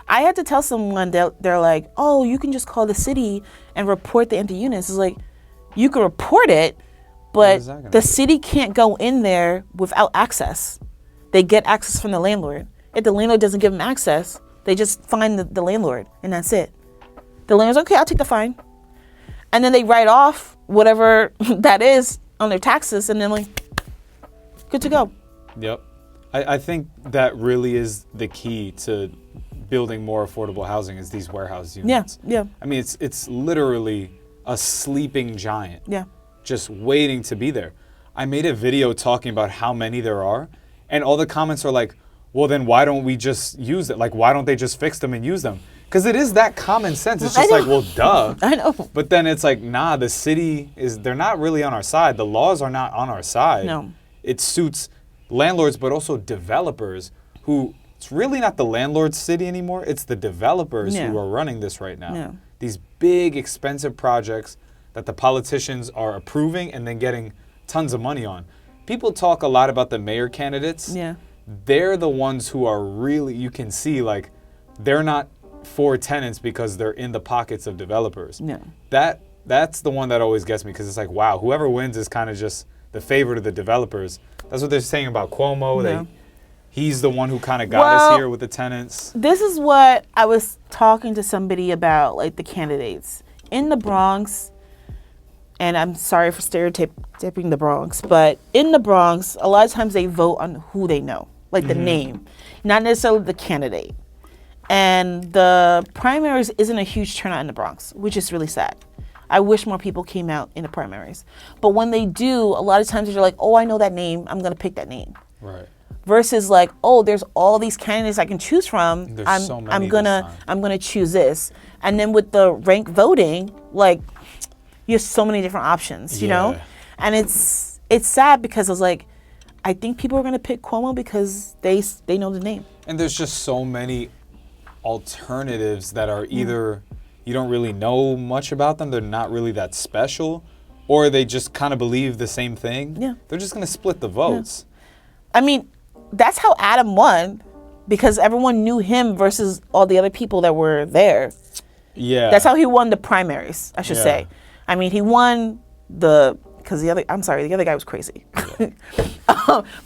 I had to tell someone that they're like, oh, you can just call the city and report the empty units. It's like, you can report it, but the city can't go in there without access. They get access from the landlord. If the landlord doesn't give them access, they just fine the landlord, and that's it. The landlord's okay, I'll take the fine. And then they write off whatever that is on their taxes, and then like, good to go. Yep. I think that really is the key to building more affordable housing is these warehouse units. Yeah. I mean, it's literally a sleeping giant. Yeah. Just waiting to be there. I made a video talking about how many there are, and all the comments are like, well, then why don't we just use it? Like, why don't they just fix them and use them? Because it is that common sense. It's just like, well, duh. I know. But then it's like, nah, the city they're not really on our side. The laws are not on our side. No. It suits landlords, but also developers who, it's really not the landlord's city anymore. It's the developers who are running this right now. Yeah. These big, expensive projects that the politicians are approving and then getting tons of money on. People talk a lot about the mayor candidates. Yeah. They're the ones who are really, you can see, like, they're not for tenants because they're in the pockets of developers. Yeah. That's the one that always gets me, because it's like, wow, whoever wins is kind of just the favorite of the developers. That's what they're saying about Cuomo. Yeah. He's the one who kind of got us here with the tenants. This is what I was talking to somebody about, like the candidates. In the Bronx, and I'm sorry for stereotyping the Bronx, but in the Bronx, a lot of times they vote on who they know, like the name, not necessarily the candidate. And the primaries isn't a huge turnout in the Bronx, which is really sad. I wish more people came out in the primaries. But when they do, a lot of times they're like, oh, I know that name, I'm going to pick that name. Right. Versus like, oh, there's all these candidates I can choose from. There's so many I'm gonna choose this. And then with the rank voting, like, you have so many different options, you know? And it's sad because I was like, I think people are gonna pick Cuomo because they know the name. And there's just so many alternatives that are either you don't really know much about them, they're not really that special, or they just kind of believe the same thing. Yeah. They're just gonna split the votes. I mean, that's how Adam won, because everyone knew him versus all the other people that were there. Yeah. That's how he won the primaries, I should say. I mean, he won because the other guy was crazy. Yeah.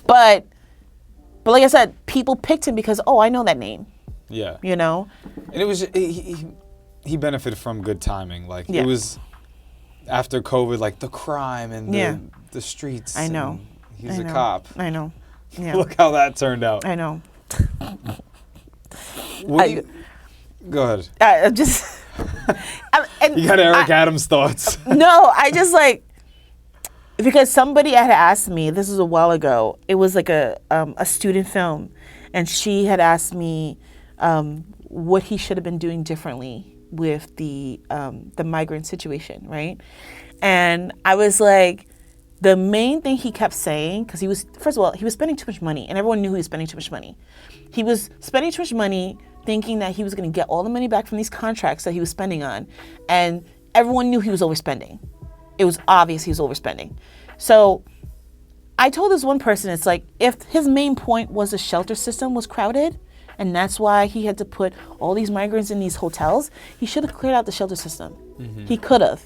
But like I said, people picked him because, oh, I know that name. Yeah. You know? And it was, he benefited from good timing. Like, it was after COVID, like the crime and the streets. I know. He's a cop. I know. Yeah. Look how that turned out. I know. Go ahead. I'm just. And You got Eric Adams thoughts. No, I just like, because somebody had asked me, this was a while ago, it was like a student film, and she had asked me what he should have been doing differently with the migrant situation, right? And I was like, the main thing he kept saying, because he was, first of all, he was spending too much money, and everyone knew he was spending too much money. He was spending too much money thinking that he was going to get all the money back from these contracts that he was spending on, and everyone knew he was overspending. It was obvious he was overspending. So I told this one person, it's like, if his main point was the shelter system was crowded, and that's why he had to put all these migrants in these hotels, he should have cleared out the shelter system. Mm-hmm. He could have.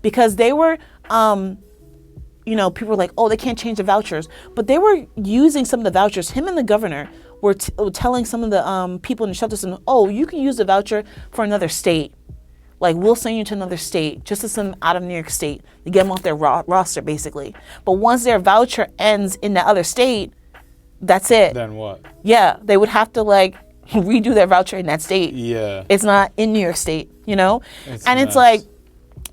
Because they were, people were like, oh, they can't change the vouchers. But they were using some of the vouchers. Him and the governor were telling some of the people in the shelter system, oh, you can use the voucher for another state. Like, we'll send you to another state, just to send them out of New York State to get them off their roster, basically. But once their voucher ends in that other state, that's it. Then what? Yeah, they would have to, like, redo their voucher in that state. Yeah. It's not in New York State, you know? It's like,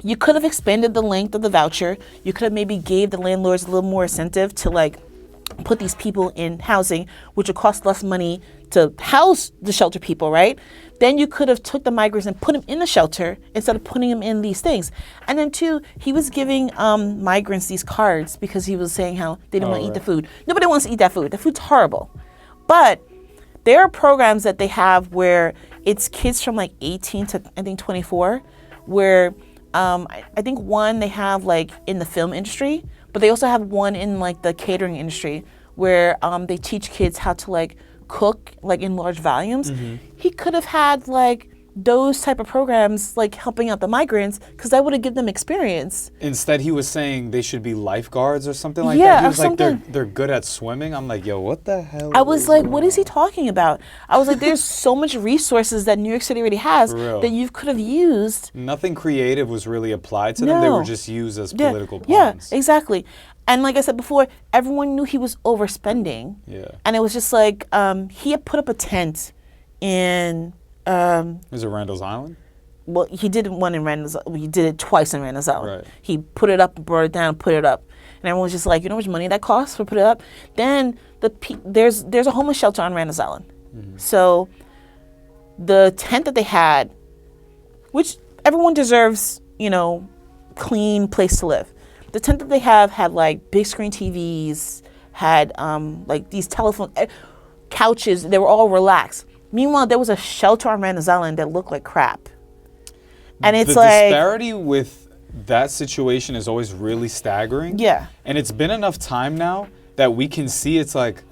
you could have expanded the length of the voucher. You could have maybe gave the landlords a little more incentive to, like, put these people in housing, which would cost less money to house the shelter people, right? Then you could have took the migrants and put them in the shelter instead of putting them in these things. And then two, he was giving migrants these cards because he was saying how they didn't want to eat the food. Nobody wants to eat that food. The food's horrible. But there are programs that they have where it's kids from like 18 to I think 24, where I think one they have like in the film industry, but they also have one in like the catering industry where they teach kids how to like cook like in large volumes. Mm-hmm. He could have had like those type of programs like helping out the migrants because that would have given them experience. Instead, he was saying they should be lifeguards or something like that. He was like, they're good at swimming. I'm like, yo, what the hell? I was like, what is he talking about? I was like, there's so much resources that New York City already has that you could have used. Nothing creative was really applied to them. They were just used as political pawns. Yeah, exactly. And like I said before, everyone knew he was overspending. Yeah. And it was just like, he had put up a tent in... Is it Randall's Island? Well, he did one in Randall's. He did it twice in Randall's Island. Right. He put it up, brought it down, put it up, and everyone was just like, you know how much money that costs for put it up? Then there's a homeless shelter on Randall's Island. Mm-hmm. So the tent that they had, which everyone deserves, clean place to live. The tent that they had like big screen TVs, had like these telephone couches. They were all relaxed. Meanwhile, there was a shelter on Randall's Island that looked like crap. And it's the disparity with that situation is always really staggering. Yeah. And it's been enough time now that we can see it's like,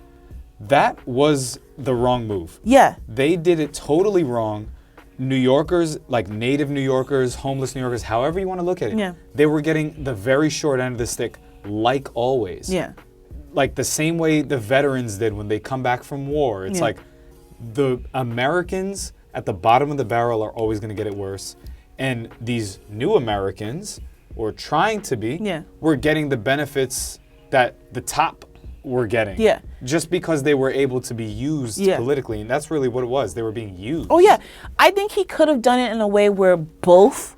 that was the wrong move. Yeah. They did it totally wrong. New Yorkers, like native New Yorkers, homeless New Yorkers, however you want to look at it, they were getting the very short end of the stick, like always. Yeah. Like the same way the veterans did when they come back from war. It's like, the Americans at the bottom of the barrel are always going to get it worse. And these new Americans, or trying to be, were getting the benefits that the top were getting. Yeah. Just because they were able to be used politically. And that's really what it was. They were being used. Oh, yeah. I think he could have done it in a way where both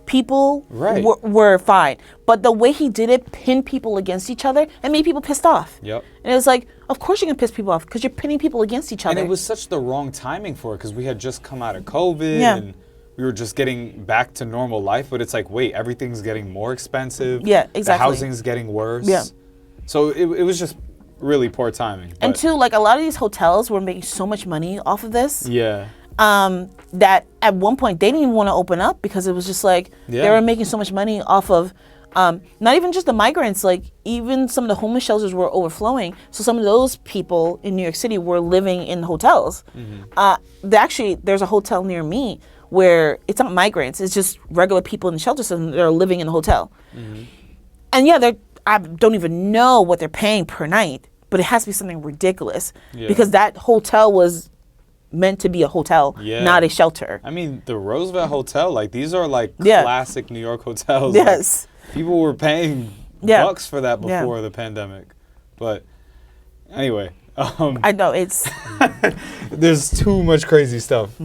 people were fine. But the way he did it pinned people against each other and made people pissed off. Yep. And it was like, of course you're going to piss people off because you're pinning people against each other. And it was such the wrong timing for it because we had just come out of COVID and we were just getting back to normal life. But it's like, wait, everything's getting more expensive. Yeah, exactly. The housing's getting worse. Yeah. So it was just really poor timing. And two, like a lot of these hotels were making so much money off of this. Yeah. That at one point they didn't even want to open up because it was just like they were making so much money off of not even just the migrants, like even some of the homeless shelters were overflowing. So some of those people in New York City were living in hotels. Mm-hmm. There's a hotel near me where it's not migrants, it's just regular people in the shelter system that are living in the hotel. Mm-hmm. And I don't even know what they're paying per night, but it has to be something ridiculous because that hotel was meant to be a hotel, not a shelter. I mean, the Roosevelt Hotel, like these are like classic New York hotels. Yes. Like, people were paying bucks for that before the pandemic. But anyway, I know it's. There's too much crazy stuff.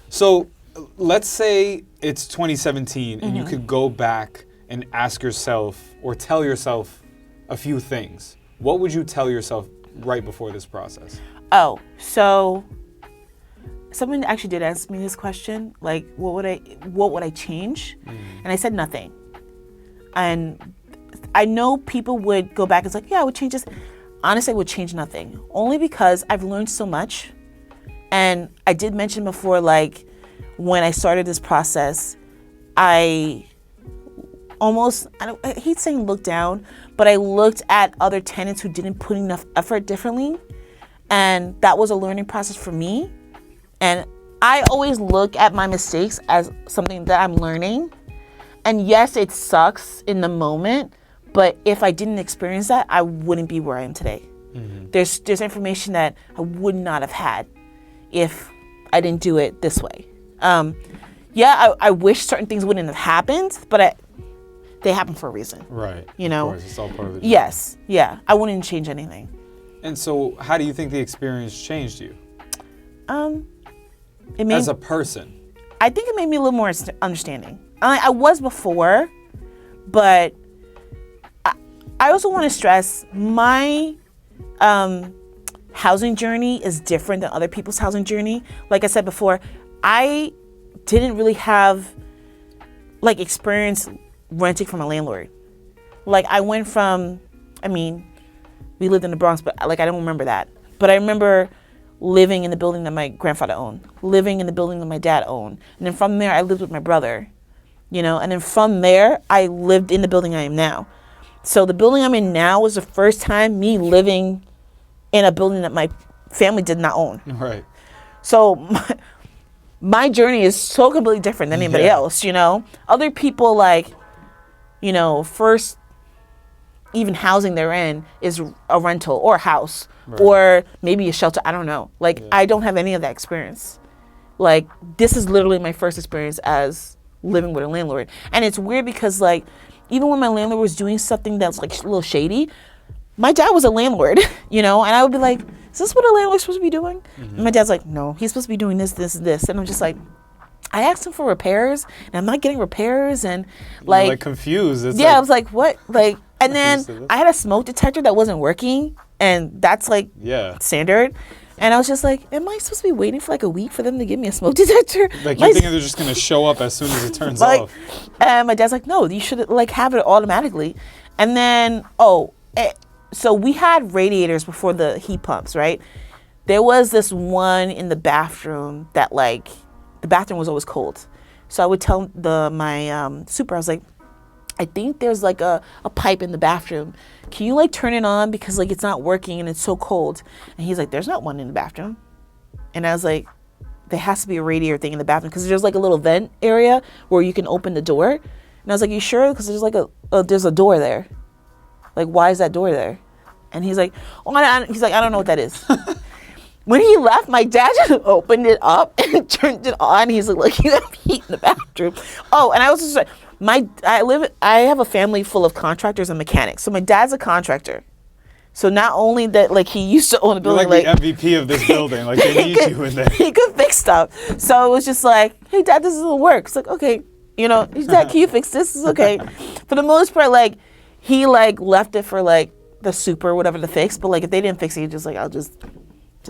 So let's say it's 2017 and you could go back and ask yourself or tell yourself a few things. What would you tell yourself right before this process? Oh, so someone actually did ask me this question, like, what would I change? And I said nothing. And I know people would go back and say, yeah, I would change this. Honestly, I would change nothing. Only because I've learned so much. And I did mention before, like, when I started this process, I hate saying look down, but I looked at other tenants who didn't put enough effort differently. And that was a learning process for me. And I always look at my mistakes as something that I'm learning. And yes, it sucks in the moment, but if I didn't experience that, I wouldn't be where I am today. There's information that I would not have had if I didn't do it this way. I wish certain things wouldn't have happened, but they happen for a reason. Right. You know? Of course, it's all part of it. Yes. Yeah. I wouldn't change anything. And so how do you think the experience changed you? As a person? I think it made me a little more understanding. I was before, but I also want to stress my housing journey is different than other people's housing journey. Like I said before, I didn't really have like experience renting from a landlord. Like I went from, we lived in the Bronx, but like I don't remember that. But I remember living in the building that my grandfather owned, living in the building that my dad owned. And then from there, I lived with my brother, and then from there, I lived in the building I am now. So the building I'm in now was the first time me living in a building that my family did not own. Right. So my journey is so completely different than anybody else, Other people first even housing they're in is a rental or a house or maybe a shelter. I don't know. I don't have any of that experience. This is literally my first experience as living with a landlord. And it's weird because even when my landlord was doing something that's a little shady, my dad was a landlord, and I would be like, is this what a landlord's supposed to be doing? And my dad's like, no, he's supposed to be doing this, this, and this. And I'm just like, I asked him for repairs and I'm not getting repairs. And You're confused. It's I was like, what? And then I had a smoke detector that wasn't working, and that's standard. And I was just like, am I supposed to be waiting for a week for them to give me a smoke detector? You're thinking they're just going to show up as soon as it turns off. And my dad's like, no, you should have it automatically. And then, so we had radiators before the heat pumps, right? There was this one in the bathroom that the bathroom was always cold. So I would tell my super, I was like, I think there's a pipe in the bathroom. Can you turn it on because it's not working and it's so cold? And he's like, there's not one in the bathroom. And I was like, there has to be a radiator thing in the bathroom because there's a little vent area where you can open the door. And I was like, you sure? Because there's there's a door there. Why is that door there? And he's like, I don't know what that is. When he left, my dad just opened it up and turned it on. He's like, you have heat in the bathroom. Oh, and I was just like, I have a family full of contractors and mechanics. So my dad's a contractor. So not only that, he used to own a building. You're the MVP of this building. They need you in there. He could fix stuff. So it was just like, hey, Dad, this doesn't work. It's like, okay, Dad, can you fix this? It's okay. For the most part, he left it for the super or whatever to fix. But if they didn't fix it, he's just I'll just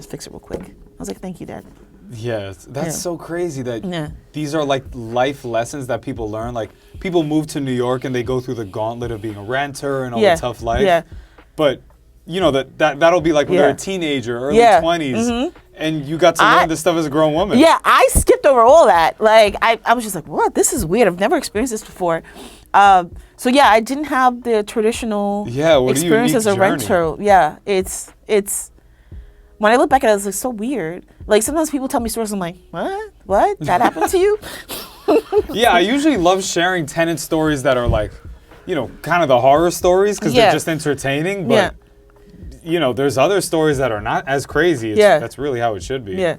fix it real quick. I was like, thank you, Dad. Yeah, that's so crazy that these are life lessons that people learn. People move to New York and they go through the gauntlet of being a renter and all the tough life. Yeah. But that'll be when they're a teenager, early 20s, and you got to learn this stuff as a grown woman. Yeah, I skipped over all that. I was just like, what? This is weird. I've never experienced this before. So I didn't have the traditional experience as a renter. Yeah, it's. When I look back at it, it's so weird. Sometimes people tell me stories, I'm like, what? That happened to you? Yeah, I usually love sharing tenant stories that are kind of the horror stories because they're just entertaining. But, there's other stories that are not as crazy. That's really how it should be. Yeah.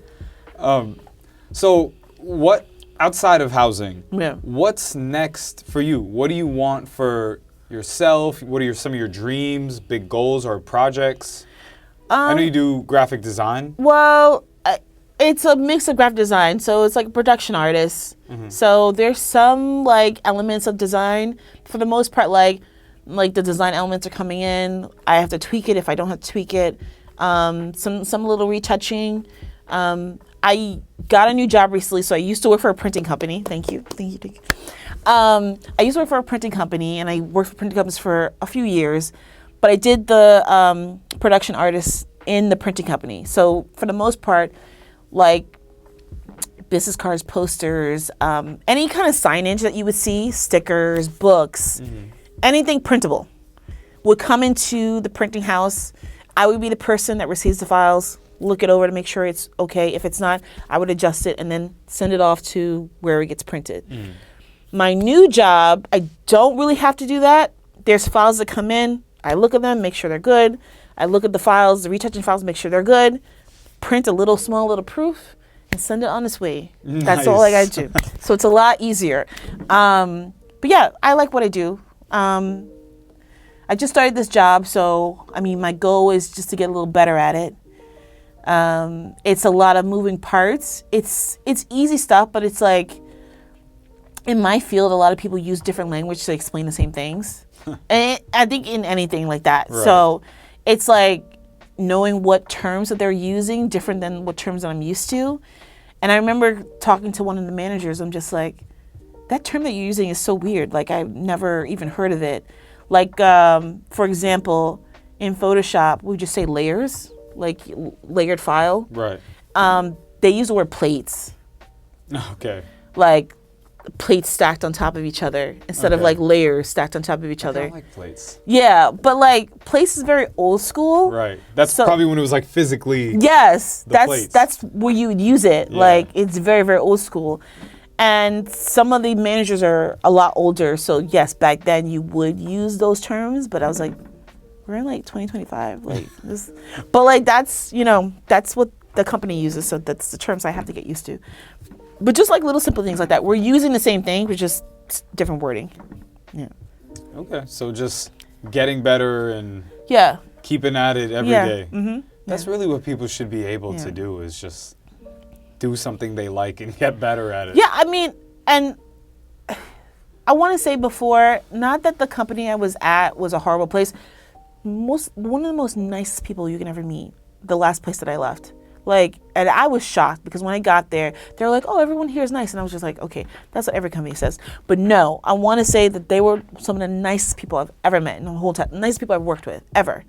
So what, outside of housing, what's next for you? What do you want for yourself? What are some of your dreams, big goals, or projects? I know you do graphic design. Well, it's a mix of graphic design. So it's like a production artist. So there's some like elements of design. For the most part, like the design elements are coming in. I have to tweak it if I don't have to tweak it. Some little retouching. I got a new job recently, so I used to work for a printing company. Thank you. I used to work for a printing company, and I worked for printing companies for a few years, but I did the production artist in the printing company. So for the most part, like business cards, posters, any kind of signage that you would see, stickers, books, anything printable would come into the printing house. I would be the person that receives the files, look it over to make sure it's okay. If it's not, I would adjust it and then send it off to where it gets printed. My new job, I don't really have to do that. There's files that come in. I look at them, make sure they're good. I look at the files, the retouching files, make sure they're good. Print a small little proof and send it on its way. Nice. That's all I gotta do. So it's a lot easier. But yeah, I like what I do. I just started this job, so I mean, my goal is just to get a little better at it. It's a lot of moving parts. It's easy stuff, but it's like in my field, a lot of people use different language to explain the same things. And I think in anything like that. Right. So it's like knowing what terms that they're using different than what terms that I'm used to. And I remember talking to one of the managers. I'm just like, that term that you're using is so weird. Like I've never even heard of it. Like, for example, in Photoshop, we just say layers, like layered file. Right. They use the word plates. Okay. Like plates stacked on top of each other instead of like layers stacked on top of each other. I like plates. Yeah, but like plates is very old school. Right. That's probably when it was like physically. Yes, plates. that's where you would use it. Yeah. Like it's very, very old school. And some of the managers are a lot older. So yes, back then you would use those terms, but I was like, we're in like 2025. Like this, but like that's what the company uses. So that's the terms I have to get used to. But just like little simple things like that. We're using the same thing, but just different wording. Yeah. Okay. So just getting better and keeping at it every day. Mm-hmm. That's really what people should be able to do, is just do something they like and get better at it. Yeah, I mean, and I want to say before, not that the company I was at was a horrible place. One of the most nicest people you can ever meet, the last place that I left. Like, and I was shocked because when I got there, they were like, oh, everyone here is nice. And I was just like, okay, that's what every company says. But no, I want to say that they were some of the nicest people I've ever met in the whole time. The nicest people I've worked with, ever.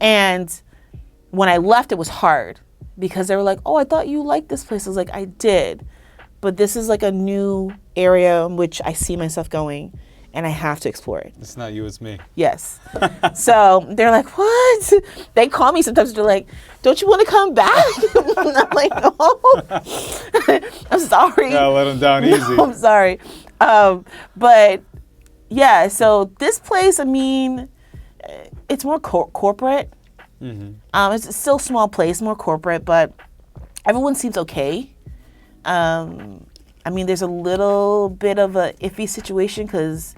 And when I left, it was hard because they were like, oh, I thought you liked this place. I was like, I did. But this is like a new area in which I see myself going. And I have to explore it. It's not you, it's me. Yes. So they're like, what? They call me sometimes. They're like, don't you want to come back? I'm like, no. I'm sorry. Gotta let them down easy. No, I'm sorry. But yeah, so this place, I mean, it's more corporate. Mm-hmm. It's still a small place, more corporate, but everyone seems okay. I mean, there's a little bit of a iffy situation because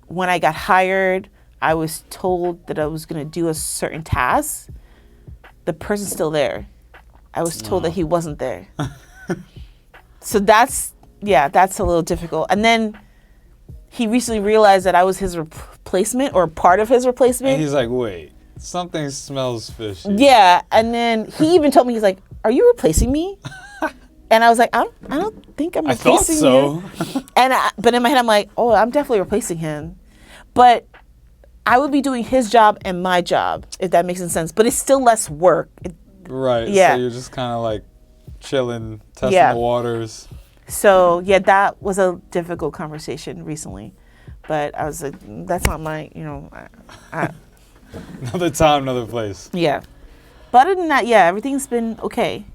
when I got hired, I was told that I was going to do a certain task. The person's still there. I was told that he wasn't there. So that's a little difficult. And then he recently realized that I was his replacement or part of his replacement. And he's like, wait, something smells fishy. Yeah. And then he even told me, he's like, are you replacing me? And I was like, I don't think I'm replacing you. And but in my head, I'm like, oh, I'm definitely replacing him. But I would be doing his job and my job, if that makes any sense. But it's still less work. Right. Yeah. So you're just kind of like chilling, testing the waters. So yeah, that was a difficult conversation recently. But I was like, that's not my, Another time, another place. Yeah. But other than that, yeah, everything's been okay,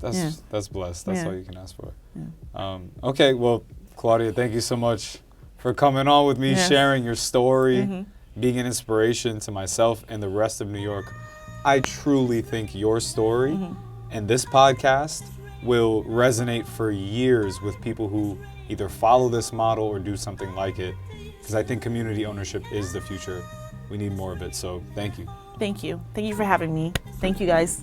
That's blessed. That's all you can ask for. Yeah. Okay, well, Claudia, thank you so much for coming on with me, sharing your story, being an inspiration to myself and the rest of New York. I truly think your story and this podcast will resonate for years with people who either follow this model or do something like it, because I think community ownership is the future We need more of it. So thank you. Thank you. Thank you for having me. Thank you, guys.